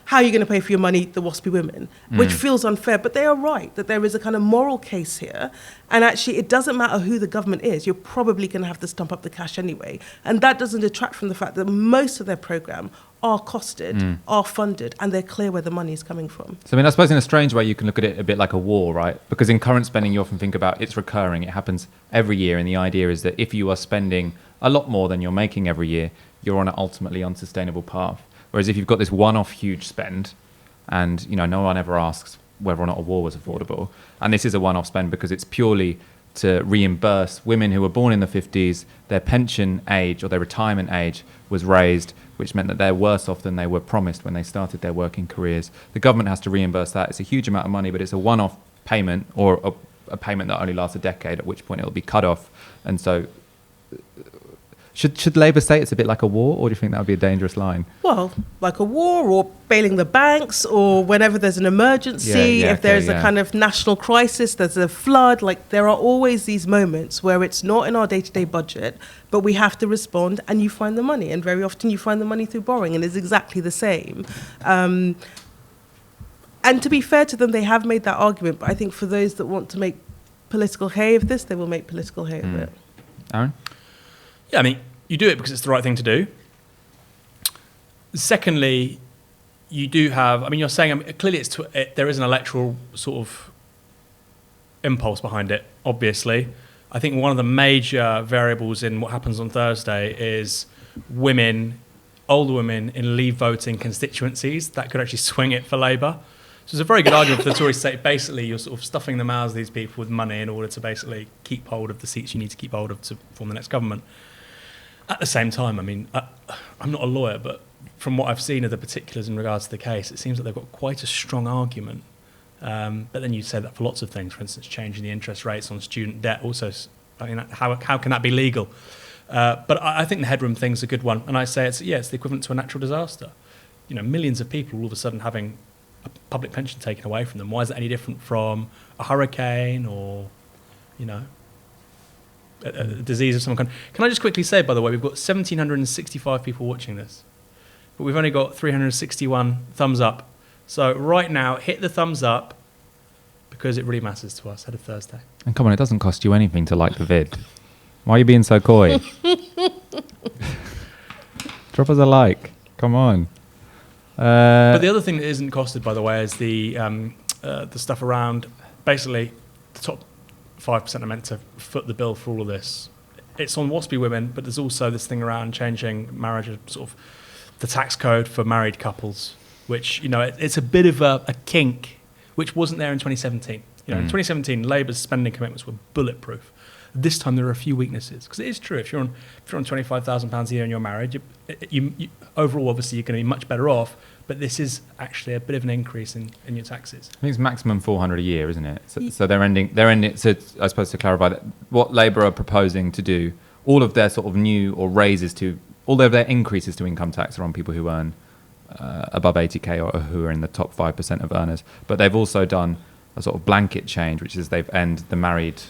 Speaker 3: how are you going to pay for your money, the WASPy women? Which feels unfair, but they are right, that there is a kind of moral case here. And actually, it doesn't matter who the government is, you're probably going to have to stump up the cash anyway. And that doesn't detract from the fact that most of their programme are costed, are funded, and they're clear where the money is coming from.
Speaker 1: So, I suppose in a strange way, you can look at it a bit like a war, right? Because in current spending, you often think about it's recurring, it happens every year, and the idea is that if you are spending a lot more than you're making every year, you're on an ultimately unsustainable path. Whereas if you've got this one-off huge spend, and no one ever asks whether or not a war was affordable, and this is a one-off spend because it's purely to reimburse women who were born in the 50s, their pension age or their retirement age was raised, which meant that they're worse off than they were promised when they started their working careers. The government has to reimburse that. It's a huge amount of money, but it's a one-off payment, or a payment that only lasts a decade, at which point it'll be cut off. And so Should Labour say it's a bit like a war, or do you think that would be a dangerous line?
Speaker 3: Well, like a war, or bailing the banks, or whenever there's an emergency, if there's a kind of national crisis, there's a flood, there are always these moments where it's not in our day-to-day budget, but we have to respond, and you find the money. And very often you find the money through borrowing, and it's exactly the same. And to be fair to them, they have made that argument, but I think for those that want to make political hay of this, they will make political hay of it.
Speaker 1: Aaron?
Speaker 2: Yeah, I mean, you do it because it's the right thing to do. Secondly, you do have, I mean, you're saying, clearly there is an electoral sort of impulse behind it, obviously. I think one of the major variables in what happens on Thursday is older women in leave voting constituencies that could actually swing it for Labour. So it's a very good argument for the Tories to say, basically, you're sort of stuffing the mouths of these people with money in order to basically keep hold of the seats you need to keep hold of to form the next government. At the same time, I mean, I'm not a lawyer, but from what I've seen of the particulars in regards to the case, it seems that they've got quite a strong argument. But then you say that for lots of things, for instance, changing the interest rates on student debt. Also, I mean, how can that be legal? But I think the headroom thing's a good one. And I say it's the equivalent to a natural disaster. You know, millions of people all of a sudden having a public pension taken away from them. Why is that any different from a hurricane or, you know, a disease of some kind? Can I just quickly say, by the way, we've got 1,765 people watching this, but we've only got 361 thumbs up. So right now, hit the thumbs up because it really matters to us ahead of Thursday.
Speaker 1: And come on, it doesn't cost you anything to like the vid. Why are you being so coy? Drop us a like. Come on.
Speaker 2: But the other thing that isn't costed, by the way, is the stuff around basically the top 5% are meant to foot the bill for all of this. It's on waspy women, but there's also this thing around changing marriage, sort of the tax code for married couples, which, you know, it's a bit of a kink, which wasn't there in 2017. You know, in 2017, Labour's spending commitments were bulletproof. This time there are a few weaknesses, because it is true. If you're on £25,000 a year and you're married, you overall, obviously, you're going to be much better off. But this is actually a bit of an increase in your taxes.
Speaker 1: I think it's maximum 400 a year, isn't it? So they're ending. So I suppose to clarify that, what Labour are proposing to do, all of their sort of new or raises to, all of their increases to income tax are on people who earn above 80k or who are in the top 5% of earners. But they've also done a sort of blanket change, which is they've ended the married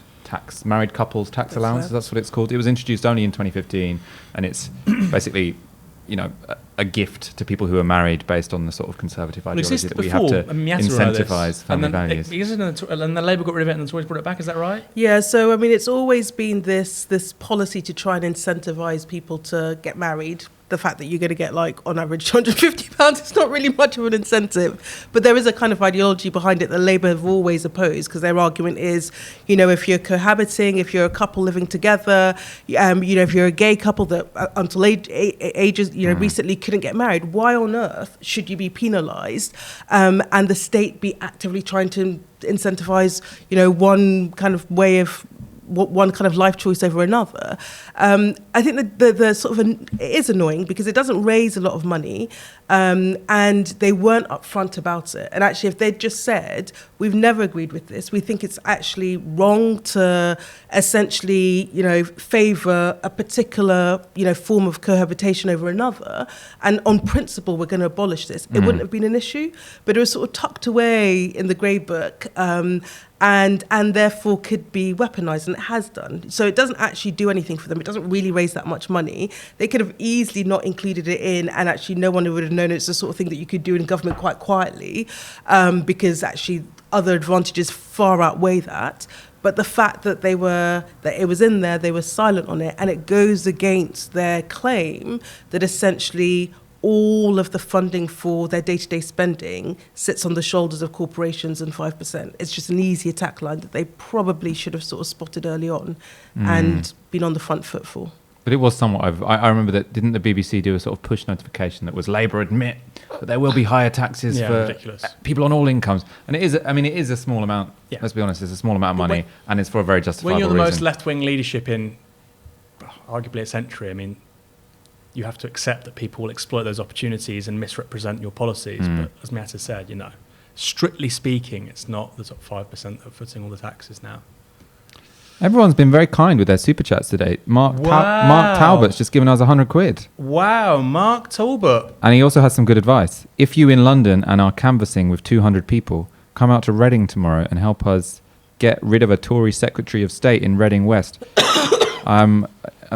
Speaker 1: couples tax allowance. That's what it's called. It was introduced only in 2015, and it's basically, you know, a gift to people who are married based on the sort of conservative ideology that we have to incentivise family values.
Speaker 2: And the Labour got rid of it and the Tories brought it back, is that right?
Speaker 3: Yeah, so I mean, it's always been this policy to try and incentivise people to get married. The fact that you're going to get, like, on average, £250, it's not really much of an incentive. But there is a kind of ideology behind it that Labour have always opposed, because their argument is, you know, if you're cohabiting, if you're a couple living together, you know, if you're a gay couple that until ages, you know, recently couldn't get married, why on earth should you be penalised and the state be actively trying to incentivise, you know, one kind of way of one kind of life choice over another. I think that the sort of it is annoying because it doesn't raise a lot of money, and they weren't upfront about it. And actually, if they'd just said, we've never agreed with this, we think it's actually wrong to essentially, you know, favour a particular, you know, form of cohabitation over another, and on principle we're going to abolish this, it wouldn't have been an issue. But it was sort of tucked away in the grey book, and therefore could be weaponised, and it has done. So it doesn't actually do anything for them. It doesn't really raise that much money. They could have easily not included it in, and actually no one would have known it's the sort of thing that you could do in government quite quietly, because actually other advantages far outweigh that. But the fact that it was in there, they were silent on it, and it goes against their claim that essentially all of the funding for their day-to-day spending sits on the shoulders of corporations and 5%. It's just an easy attack line that they probably should have sort of spotted early on and been on the front foot for.
Speaker 1: But it was somewhat I remember that, didn't the BBC do a sort of push notification that was Labour admit that there will be higher taxes for
Speaker 2: ridiculous.
Speaker 1: People on all incomes? And it is a small amount.
Speaker 2: Yeah.
Speaker 1: Let's be honest, it's a small amount of money, and it's for a very justifiable reason.
Speaker 2: When you're the most left-wing leadership in arguably a century, I mean, you have to accept that people will exploit those opportunities and misrepresent your policies. But as Miatta said, you know, strictly speaking, it's not the top 5% that are footing all the taxes now.
Speaker 1: Everyone's been very kind with their super chats today. Mark Talbot's just given us £100.
Speaker 2: Wow, Mark Talbot.
Speaker 1: And he also has some good advice. If you in London and are canvassing with 200 people, come out to Reading tomorrow and help us get rid of a Tory Secretary of State in Reading West. I'm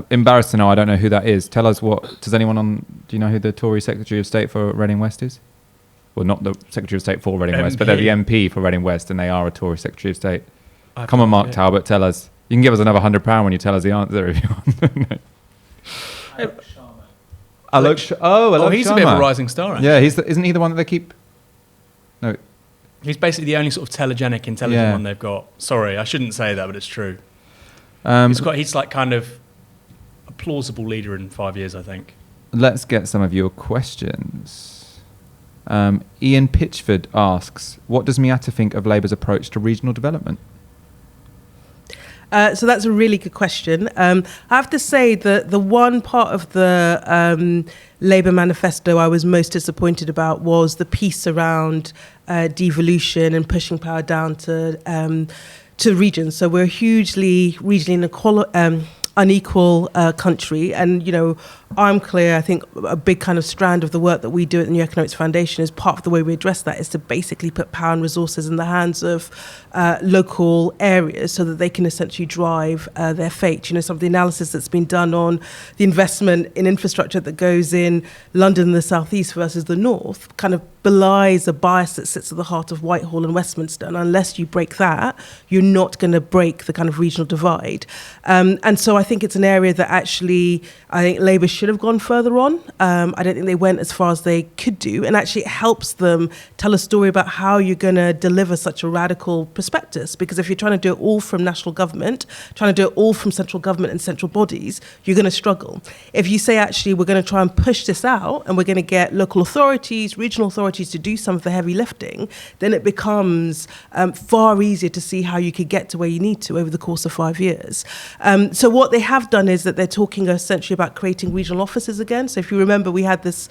Speaker 1: embarrassed to know I don't know who that is. Tell us do you know who the Tory Secretary of State for Reading West is? Well, not the Secretary of State for Reading West, but they're the MP for Reading West, and they are a Tory Secretary of State. Come on, Mark Talbot, tell us. You can give us another £100 when you tell us the answer if you want. Alok
Speaker 2: he's
Speaker 1: Sharma.
Speaker 2: a bit of a rising star, actually.
Speaker 1: Yeah, isn't he the one that they keep... No.
Speaker 2: He's basically the only sort of telegenic, intelligent one they've got. Sorry, I shouldn't say that, but it's true. He's like kind of a plausible leader in 5 years, I think.
Speaker 1: Let's get some of your questions. Ian Pitchford asks, what does Miatta think of Labour's approach to regional development?
Speaker 3: So that's a really good question. I have to say that the one part of the Labour manifesto I was most disappointed about was the piece around devolution and pushing power down to regions. So we're hugely regionally unequal country, and I'm clear. I think a big kind of strand of the work that we do at the New Economics Foundation is part of the way we address that is to basically put power and resources in the hands of local areas so that they can essentially drive their fate. Some of the analysis that's been done on the investment in infrastructure that goes in London and the southeast versus the north kind of belies a bias that sits at the heart of Whitehall and Westminster. And unless you break that, you're not going to break the kind of regional divide. And so I think it's an area that actually I think Labour should have gone further on. I don't think they went as far as they could do. And actually it helps them tell a story about how you're going to deliver such a radical prospectus. Because if you're trying to do it all from national government, trying to do it all from central government and central bodies, you're going to struggle. If you say, actually, we're going to try and push this out and we're going to get local authorities, regional authorities to do some of the heavy lifting, then it becomes far easier to see how you could get to where you need to over the course of 5 years. So what they have done is that they're talking essentially about creating regional offices again. So if you remember, we had this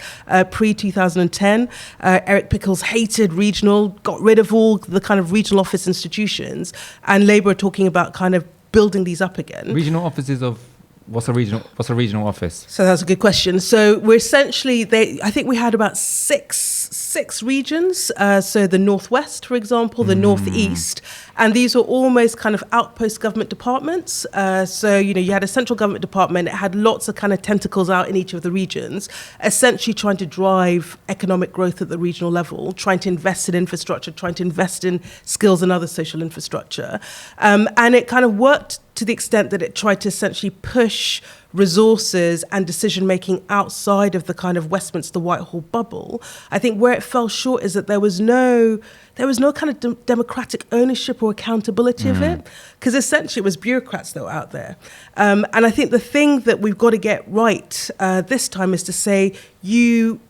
Speaker 3: pre-2010, Eric Pickles hated regional, got rid of all the kind of regional office institutions, and Labour are talking about kind of building these up again.
Speaker 1: Regional offices of... What's a regional office?
Speaker 3: So that's a good question. So we're essentially, I think we had about six regions. So the Northwest, for example, the Northeast. And these were almost kind of outpost government departments. So, you had a central government department. It had lots of kind of tentacles out in each of the regions, essentially trying to drive economic growth at the regional level, trying to invest in infrastructure, trying to invest in skills and other social infrastructure. And it kind of worked to the extent that it tried to essentially push resources and decision-making outside of the kind of Westminster Whitehall bubble. I think where it fell short is that there was no kind of democratic ownership or accountability of it, because essentially it was bureaucrats that were out there. And I think the thing that we've got to get right this time is to say you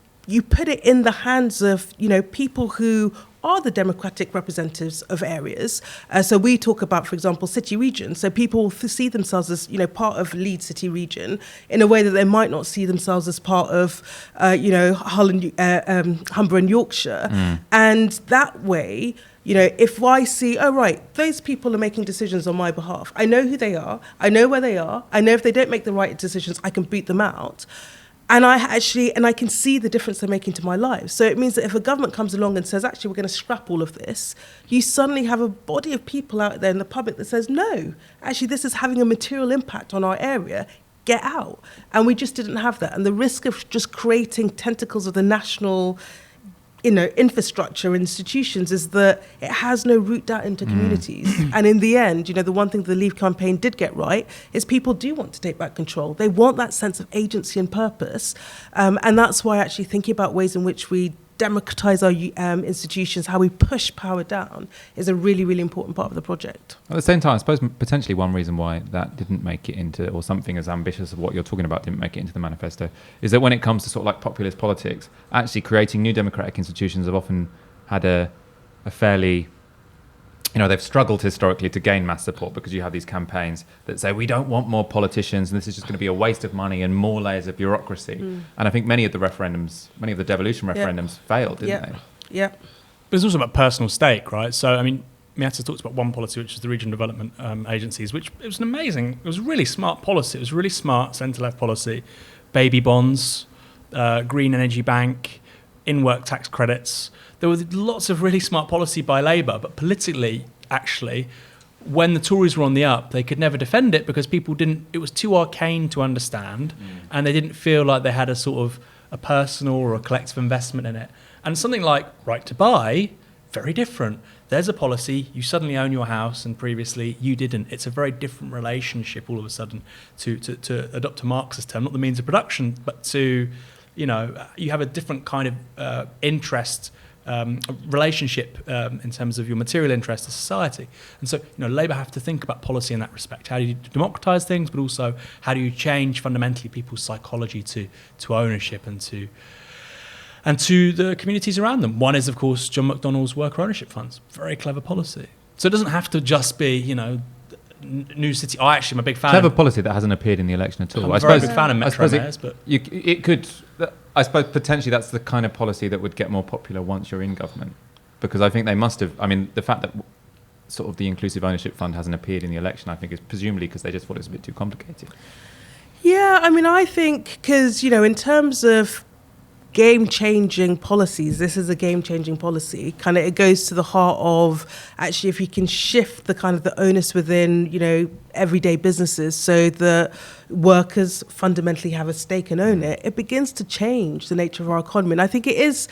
Speaker 3: put it in the hands of people who are the democratic representatives of areas. So we talk about, for example, city regions. So people see themselves as, part of Leeds city region in a way that they might not see themselves as part of, Hull and Humber and Yorkshire. And that way, if I see, oh, right, those people are making decisions on my behalf. I know who they are. I know where they are. I know if they don't make the right decisions, I can boot them out. And I can see the difference they're making to my life. So it means that if a government comes along and says, actually, we're going to scrap all of this, you suddenly have a body of people out there in the public that says, no, actually, this is having a material impact on our area. Get out. And we just didn't have that. And the risk of just creating tentacles of the national infrastructure institutions is that it has no root out into communities. And in the end, the one thing the Leave campaign did get right is people do want to take back control. They want that sense of agency and purpose. And that's why actually thinking about ways in which we democratize our institutions, how we push power down, is a really, really important part of the project.
Speaker 1: At the same time, I suppose potentially one reason why that didn't make it into, or something as ambitious as what you're talking about didn't make it into the manifesto, is that when it comes to sort of like populist politics, actually creating new democratic institutions have often had a fairly, they've struggled historically to gain mass support because you have these campaigns that say, we don't want more politicians and this is just going to be a waste of money and more layers of bureaucracy. And I think many of the devolution referendums failed, didn't they?
Speaker 3: Yeah.
Speaker 2: But it's also about personal stake, right? So, Miatta talks about one policy, which is the regional development agencies, which it was a really smart policy. It was a really smart centre-left policy. Baby bonds, green energy bank, in-work tax credits. There was lots of really smart policy by Labour, but politically, actually, when the Tories were on the up, they could never defend it because it was too arcane to understand, and they didn't feel like they had a sort of a personal or a collective investment in it. And something like Right to Buy, very different. there's a policy, you suddenly own your house and previously you didn't. It's a very different relationship all of a sudden to adopt a Marxist term, not the means of production, but to, you have a different kind of interest relationship in terms of your material interest to society. And so, Labour have to think about policy in that respect. How do you democratise things, but also how do you change fundamentally people's psychology to ownership and to the communities around them? One is, of course, John McDonnell's worker ownership funds. Very clever policy. So it doesn't have to just be, new city. I'm a big fan.
Speaker 1: Clever policy that hasn't appeared in the election at all.
Speaker 2: I'm a very big fan of metro mayors, but
Speaker 1: it could. I suppose potentially that's the kind of policy that would get more popular once you're in government, because I think they must have. I mean, the fact that sort of the inclusive ownership fund hasn't appeared in the election, I think, is presumably because they just thought it was a bit too complicated.
Speaker 3: Yeah, I mean, I think because in terms of game-changing policies, this is a game-changing policy. Kind of, it goes to the heart of actually if you can shift the kind of the onus within everyday businesses so that workers fundamentally have a stake and own it, it begins to change the nature of our economy. And I think it is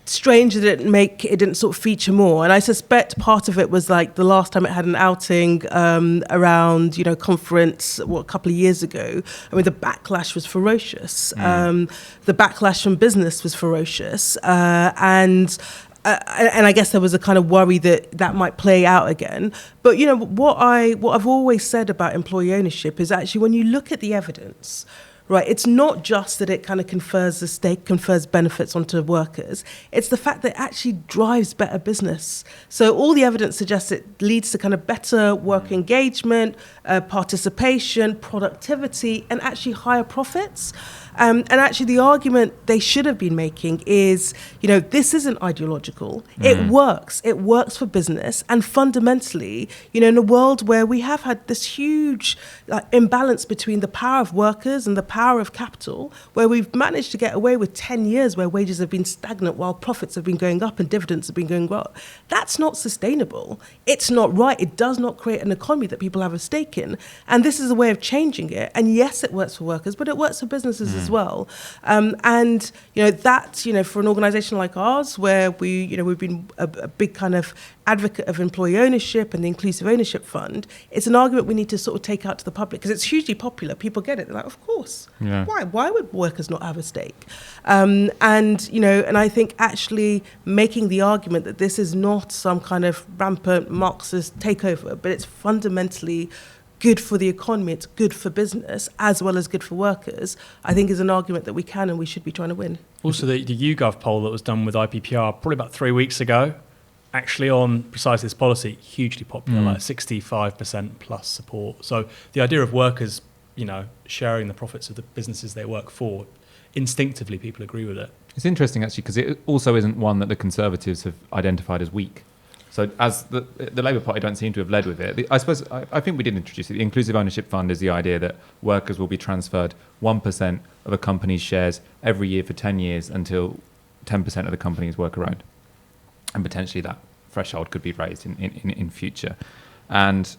Speaker 3: strange that it didn't sort of feature more. And I suspect part of it was like the last time it had an outing around, conference, a couple of years ago. I mean, the backlash was ferocious. The backlash from business was ferocious. And I guess there was a kind of worry that might play out again. But, what I've always said about employee ownership is actually when you look at the evidence, right, it's not just that it kind of confers benefits onto workers. It's the fact that it actually drives better business. So all the evidence suggests it leads to kind of better work engagement, participation, productivity, and actually higher profits. And actually the argument they should have been making is, this isn't ideological. It works. It works for business. And fundamentally, in a world where we have had this huge imbalance between the power of workers and the power of capital, where we've managed to get away with 10 years where wages have been stagnant while profits have been going up and dividends have been going up, that's not sustainable. It's not right. It does not create an economy that people have a stake in. And this is a way of changing it. And yes, it works for workers, but it works for businesses as well. And that for an organisation like ours, where we've been a big kind of advocate of employee ownership and the inclusive ownership fund, it's an argument we need to sort of take out to the public because it's hugely popular. People get it. They're like, of course. Yeah. Why would workers not have a stake? And I think actually making the argument that this is not some kind of rampant Marxist takeover, but it's fundamentally good for the economy, it's good for business, as well as good for workers, I think is an argument that we can and we should be trying to win.
Speaker 2: Also, the YouGov poll that was done with IPPR probably about 3 weeks ago, actually on precisely this policy, hugely popular, like 65% plus support. So the idea of workers, sharing the profits of the businesses they work for, instinctively people agree with it.
Speaker 1: It's interesting, actually, because it also isn't one that the Conservatives have identified as weak. So as the Labour Party don't seem to have led with it. I suppose, I think we did introduce it. The Inclusive Ownership Fund is the idea that workers will be transferred 1% of a company's shares every year for 10 years until 10% of the company is worker-owned. And potentially that threshold could be raised in future. And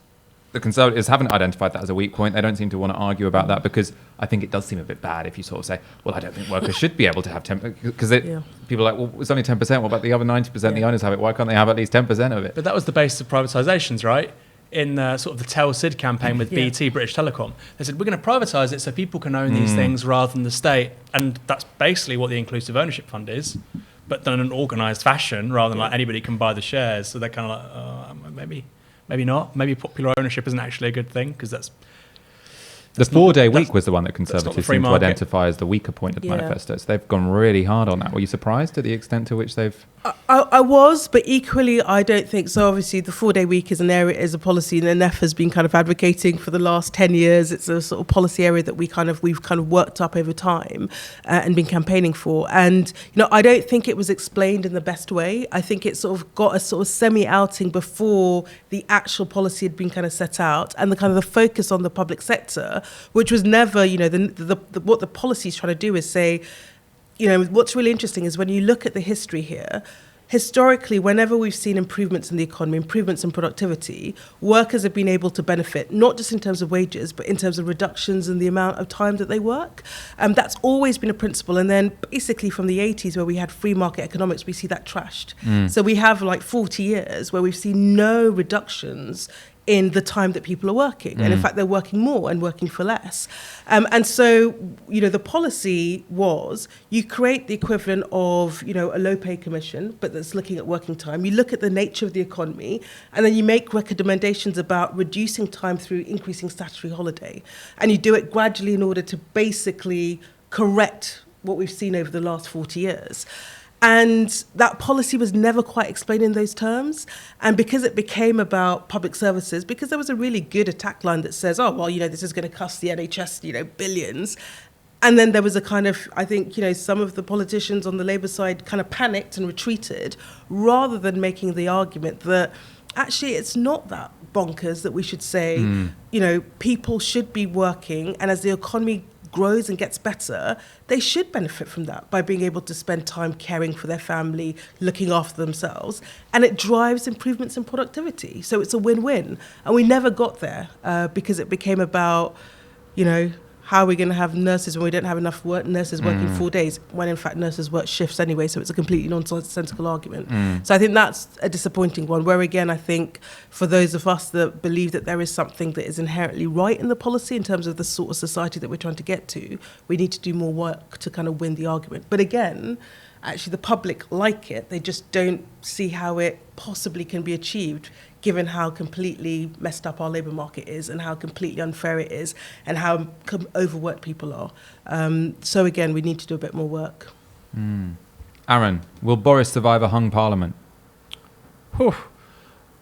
Speaker 1: the Conservatives haven't identified that as a weak point. They don't seem to want to argue about that because I think it does seem a bit bad if you sort of say, well, I don't think workers should be able to have 10%. Because people are like, well, it's only 10%. What about the other 90%? The owners have it. Why can't they have at least 10% of it?
Speaker 2: But that was the basis of privatisations, right? In sort of the Tell Sid campaign with BT, British Telecom. They said, we're going to privatise it so people can own these things rather than the state. And that's basically what the Inclusive Ownership Fund is, but done in an organised fashion rather than like anybody can buy the shares. So they're kind of like, maybe not. Maybe popular ownership isn't actually a good thing because that's
Speaker 1: the 4-day week was the one that Conservatives seem to identify as the weaker point of the manifesto. So they've gone really hard on that. Were you surprised at the extent to which they've...
Speaker 3: I was, but equally I don't think so. Obviously the 4-day week is a policy and NEF has been kind of advocating for the last 10 years. It's a sort of policy area that we've kind of worked up over time and been campaigning for. And I don't think it was explained in the best way. I think it sort of got a sort of semi-outing before the actual policy had been kind of set out, and the kind of the focus on the public sector, which was never, what the policy is trying to do is say, what's really interesting is when you look at the history here, historically, whenever we've seen improvements in the economy, improvements in productivity, workers have been able to benefit, not just in terms of wages, but in terms of reductions in the amount of time that they work. That's always been a principle. And then basically from the 80s, where we had free market economics, we see that trashed. So we have like 40 years where we've seen no reductions in the time that people are working. And in fact, they're working more and working for less. And so, the policy was you create the equivalent of, a low pay commission, but that's looking at working time. You look at the nature of the economy, and then you make recommendations about reducing time through increasing statutory holiday. And you do it gradually in order to basically correct what we've seen over the last 40 years. And that policy was never quite explained in those terms. And because it became about public services, because there was a really good attack line that says, oh, well, this is going to cost the NHS, billions. And then there was a kind of, I think, some of the politicians on the Labour side kind of panicked and retreated, rather than making the argument that actually it's not that bonkers that we should say, people should be working, and as the economy grows and gets better, they should benefit from that by being able to spend time caring for their family, looking after themselves, and it drives improvements in productivity. So it's a win-win. And we never got there because it became about, how are we going to have nurses when we don't have enough nurses working 4 days, when in fact nurses work shifts anyway, so it's a completely nonsensical argument. So I think that's a disappointing one, where again, I think for those of us that believe that there is something that is inherently right in the policy in terms of the sort of society that we're trying to get to, we need to do more work to kind of win the argument. But again, actually the public like it, they just don't see how it possibly can be achieved, given how completely messed up our labour market is and how completely unfair it is and how overworked people are. So again, we need to do a bit more work.
Speaker 1: Aaron, will Boris survive a hung parliament?
Speaker 2: Well,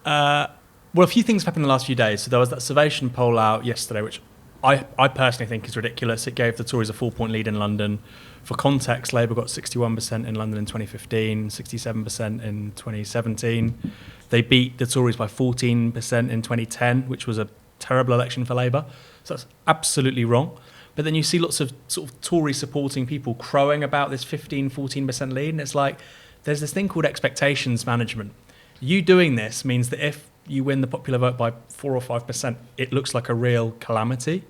Speaker 2: a few things happened in the last few days. So there was that Salvation poll out yesterday, which I personally think is ridiculous. It gave the Tories a 4-point lead in London. For context, Labour got 61% in London in 2015, 67% in 2017. They beat the Tories by 14% in 2010, which was a terrible election for Labour. So that's absolutely wrong. But then you see lots of sort of Tory supporting people crowing about this 14% lead. And it's like, there's this thing called expectations management. You doing this means that if you win the popular vote by 4 or 5%, it looks like a real calamity.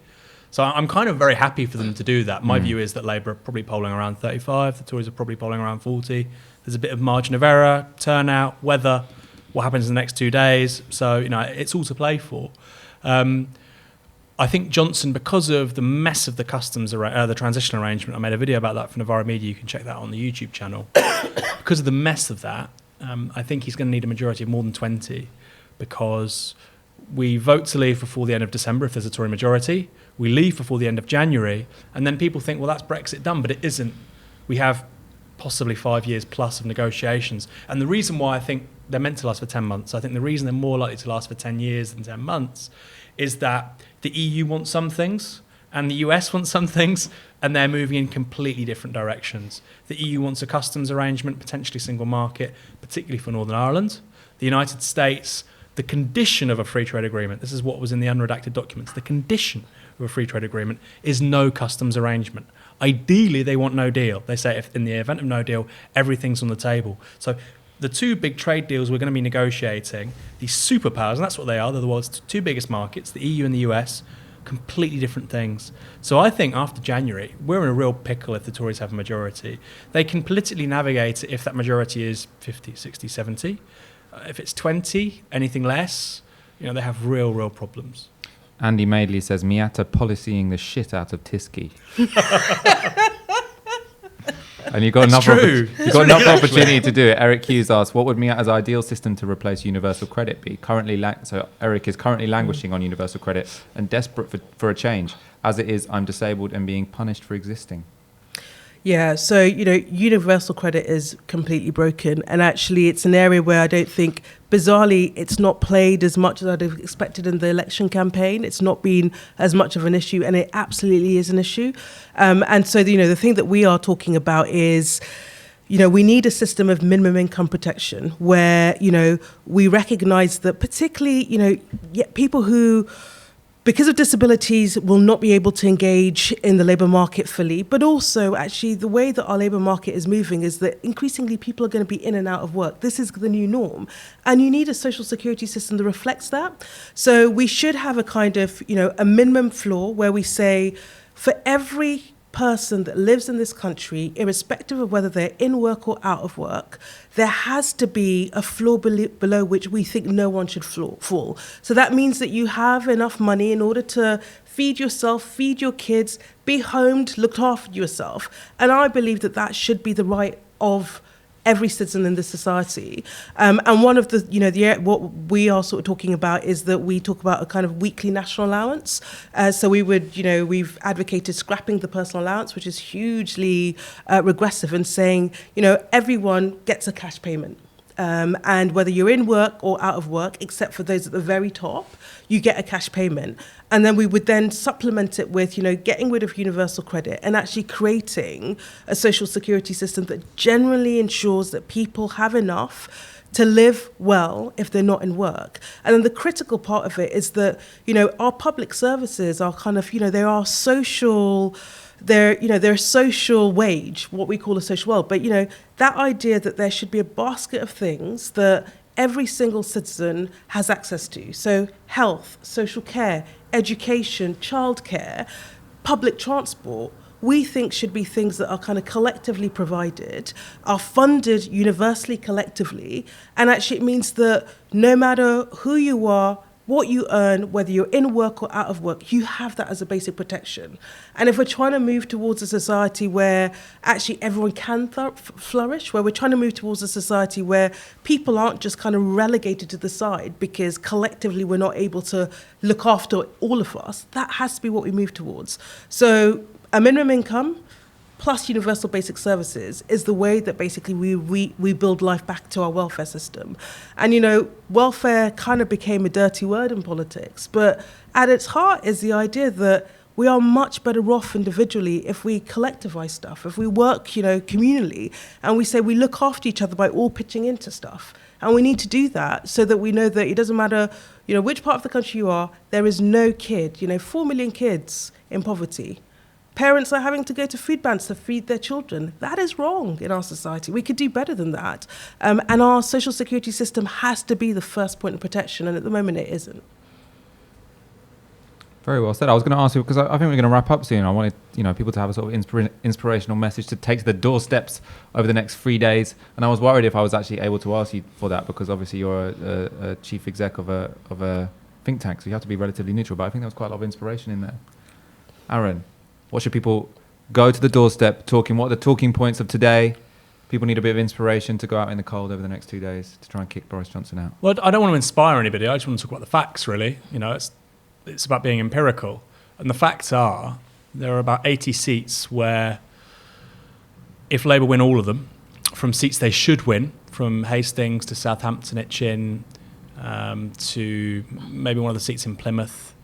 Speaker 2: So I'm kind of very happy for them to do that. My view is that Labour are probably polling around 35, the Tories are probably polling around 40. There's a bit of margin of error, turnout, weather, what happens in the next 2 days. So, it's all to play for. I think Johnson, because of the mess of the the transition arrangement, I made a video about that for Novara Media, you can check that on the YouTube channel. Because of the mess of that, I think he's going to need a majority of more than 20, because we vote to leave before the end of December if there's a Tory majority. We leave before the end of January, and then people think, well, that's Brexit done, but it isn't. We have possibly 5 years plus of negotiations. And the reason why I think they're meant to last for 10 months, I think the reason they're more likely to last for 10 years than 10 months is that the EU wants some things and the US wants some things, and they're moving in completely different directions. The EU wants a customs arrangement, potentially single market, particularly for Northern Ireland. The United States, the condition of a free trade agreement, this is what was in the unredacted documents, the condition of a free trade agreement is no customs arrangement. Ideally, they want no deal. They say if in the event of no deal, everything's on the table. So the two big trade deals we're going to be negotiating, these superpowers, and that's what they are, they're the world's two biggest markets, the EU and the US, completely different things. So I think after January, we're in a real pickle if the Tories have a majority. They can politically navigate it if that majority is 50, 60, 70. If it's 20, anything less, they have real problems.
Speaker 1: Andy Madeley says, Miatta policying the shit out of Tiski. And you've got enough opportunity to do it. Eric Hughes asks, what would Miatta's ideal system to replace universal credit be? So Eric is currently languishing on universal credit and desperate for a change. As it is, I'm disabled and being punished for existing.
Speaker 3: Yeah, so, universal credit is completely broken. And actually, it's an area where I don't think, bizarrely, it's not played as much as I'd have expected in the election campaign. It's not been as much of an issue, and it absolutely is an issue. And so, the thing that we are talking about is, we need a system of minimum income protection where, we recognise that particularly, people who because of disabilities, will not be able to engage in the labour market fully. But also, actually, the way that our labour market is moving is that increasingly people are going to be in and out of work. This is the new norm. And you need a social security system that reflects that. So we should have a kind of, a minimum floor where we say, for every person that lives in this country, irrespective of whether they're in work or out of work, there has to be a floor below which we think no one should fall. So that means that you have enough money in order to feed yourself, feed your kids, be homed, look after yourself. And I believe that that should be the right of every citizen in this society. And one of the, what we are sort of talking about is that we talk about a kind of weekly national allowance. So we would, we've advocated scrapping the personal allowance, which is hugely regressive, and saying, everyone gets a cash payment. And whether you're in work or out of work, except for those at the very top, you get a cash payment. And then we would then supplement it with, getting rid of universal credit and actually creating a social security system that generally ensures that people have enough to live well if they're not in work. And then the critical part of it is that, our public services are kind of, they are social... They're social wage, what we call a social world. But, that idea that there should be a basket of things that every single citizen has access to. So health, social care, education, childcare, public transport, we think should be things that are kind of collectively provided, are funded universally collectively. And actually it means that no matter who you are, what you earn, whether you're in work or out of work, you have that as a basic protection. And if we're trying to move towards a society where actually everyone can flourish, where we're trying to move towards a society where people aren't just kind of relegated to the side because collectively we're not able to look after all of us, that has to be what we move towards. So a minimum income plus universal basic services is the way that basically we build life back to our welfare system. And, welfare kind of became a dirty word in politics, but at its heart is the idea that we are much better off individually if we collectivize stuff, if we work, communally, and we say we look after each other by all pitching into stuff. And we need to do that so that we know that it doesn't matter, which part of the country you are, there is no kid, 4 million kids in poverty. Parents are having to go to food banks to feed their children. That is wrong in our society. We could do better than that. And our social security system has to be the first point of protection, and at the moment it isn't.
Speaker 1: Very well said. I was going to ask you, because I think we're going to wrap up soon. I wanted people to have a sort of inspirational message to take to the doorsteps over the next 3 days. And I was worried if I was actually able to ask you for that, because obviously you're a chief exec of a think tank, so you have to be relatively neutral. But I think there was quite a lot of inspiration in there. Aaron, what should people go to the doorstep talking? What are the talking points of today? People need a bit of inspiration to go out in the cold over the next 2 days to try and kick Boris Johnson out.
Speaker 2: Well, I don't want to inspire anybody. I just want to talk about the facts, really. It's about being empirical. And the facts are there are about 80 seats where if Labour win all of them, from seats they should win, from Hastings to Southampton, Itchin, to maybe one of the seats in Plymouth,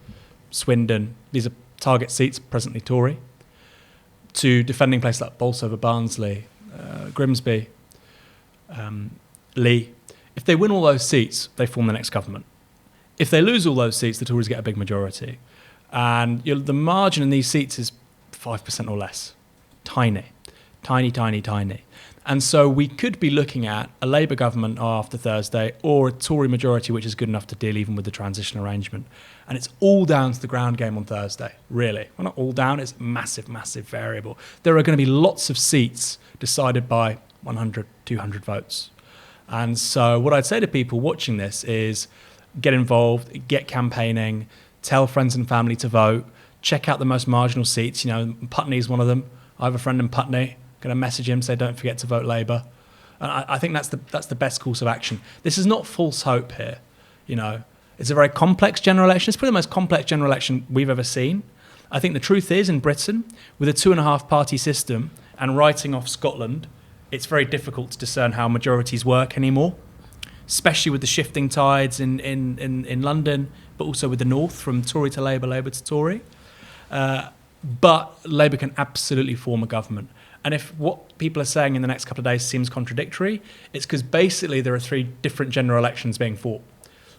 Speaker 2: Swindon, these are target seats, presently Tory, to defending places like Bolsover, Barnsley, Grimsby, Lee. If they win all those seats, they form the next government. If they lose all those seats, the Tories get a big majority. And the margin in these seats is 5% or less. Tiny. And so we could be looking at a Labour government after Thursday or a Tory majority which is good enough to deal even with the transition arrangement. And it's all down to the ground game on Thursday, really. Well, not all down, it's massive variable. There are going to be lots of seats decided by 100, 200 votes. And so what I'd say to people watching this is get involved, get campaigning, tell friends and family to vote, check out the most marginal seats. Putney's one of them. I have a friend in Putney. Going to message him, say don't forget to vote Labour. And I think that's the best course of action. This is not false hope here. It's a very complex general election. It's probably the most complex general election we've ever seen. I think the truth is in Britain, with a 2.5 party system and writing off Scotland, it's very difficult to discern how majorities work anymore, especially with the shifting tides in London, but also with the North, from Tory to Labour, Labour to Tory. But Labour can absolutely form a government. And if what people are saying in the next couple of days seems contradictory, it's because basically there are 3 different general elections being fought.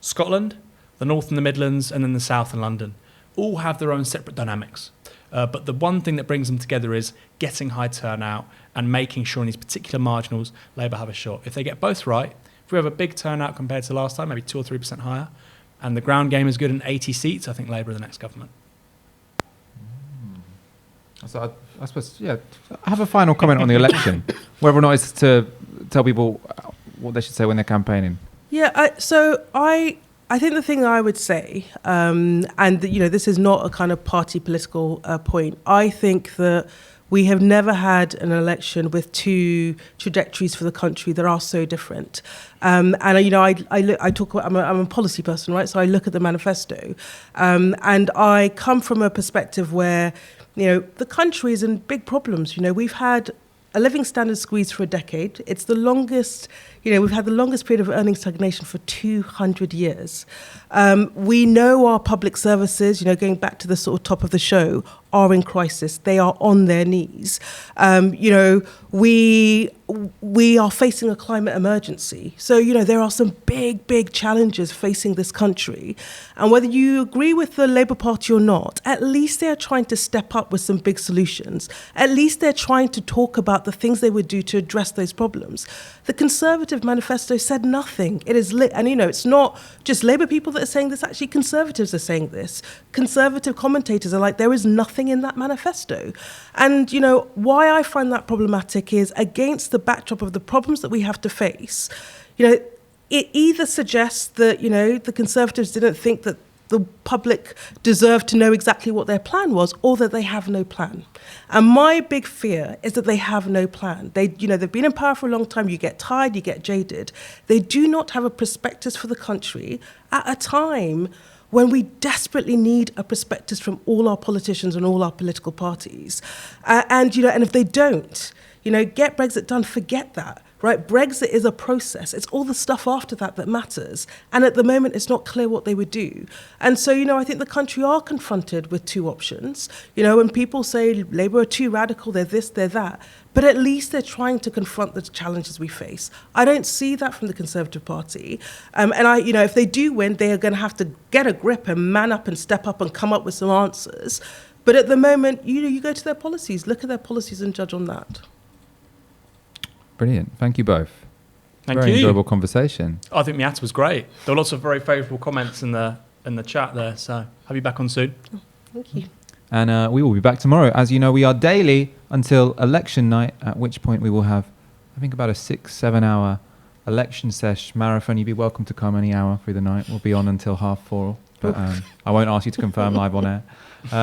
Speaker 2: Scotland, the North and the Midlands, and then the South and London. all have their own separate dynamics. But the one thing that brings them together is getting high turnout and making sure in these particular marginals, Labour have a shot. If they get both right, if we have a big turnout compared to last time, maybe 2 or 3% higher, and the ground game is good in 80 seats, I think Labour are the next government.
Speaker 1: So I suppose, yeah, I have a final comment on the election, whether or not it's to tell people what they should say when they're campaigning.
Speaker 3: Yeah, I think the thing I would say, and this is not a kind of party political point. I think that we have never had an election with two trajectories for the country that are so different. And I talk about, I'm a policy person, right? So I look at the manifesto, and I come from a perspective where, the country is in big problems. We've had a living standard squeeze for a decade. It's the longest, we've had the longest period of earnings stagnation for 200 years. We know our public services, going back to the sort of top of the show, are in crisis. They are on their knees. We are facing a climate emergency. So, there are some big challenges facing this country. And whether you agree with the Labour Party or not, at least they're trying to step up with some big solutions. At least they're trying to talk about the things they would do to address those problems. The Conservative manifesto said nothing. It is and it's not just Labour people that are saying this, actually Conservatives are saying this. Conservative commentators are like, there is nothing in that manifesto. And, why I find that problematic is against the backdrop of the problems that we have to face, it either suggests that, the Conservatives didn't think that the public deserved to know exactly what their plan was, or that they have no plan. And my big fear is that they have no plan. They've been in power for a long time. You get tired, you get jaded. They do not have a prospectus for the country at a time when we desperately need a prospectus from all our politicians and all our political parties. And if they don't, get Brexit done, forget that. Right, Brexit is a process. It's all the stuff after that matters. And at the moment, it's not clear what they would do. And so, I think the country are confronted with two options. When people say Labour are too radical, they're this, they're that. But at least they're trying to confront the challenges we face. I don't see that from the Conservative Party. And if they do win, they are going to have to get a grip and man up and step up and come up with some answers. But at the moment, you go to their policies, look at their policies and judge on that.
Speaker 1: Brilliant. Thank you both.
Speaker 2: Thank
Speaker 1: Very
Speaker 2: you.
Speaker 1: enjoyable conversation.
Speaker 2: I think Miatta was great. There were lots of very favourable comments in the chat there. So have you back on soon.
Speaker 3: Thank you.
Speaker 1: And we will be back tomorrow. As you know, we are daily until election night, at which point we will have, I think, about a 6-7 hour election sesh marathon. You'd be welcome to come any hour through the night. We'll be on until 4:30. But I won't ask you to confirm live on air.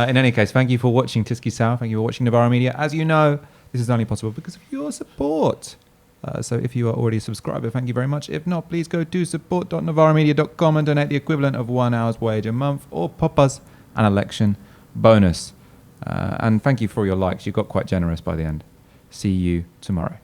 Speaker 1: In any case, thank you for watching Tisky Sour. Thank you for watching Novara Media. As you know, this is only possible because of your support. So if you are already a subscriber, thank you very much. If not, please go to support.novaramedia.com and donate the equivalent of 1 hour's wage a month, or pop us an election bonus. And thank you for your likes. You got quite generous by the end. See you tomorrow.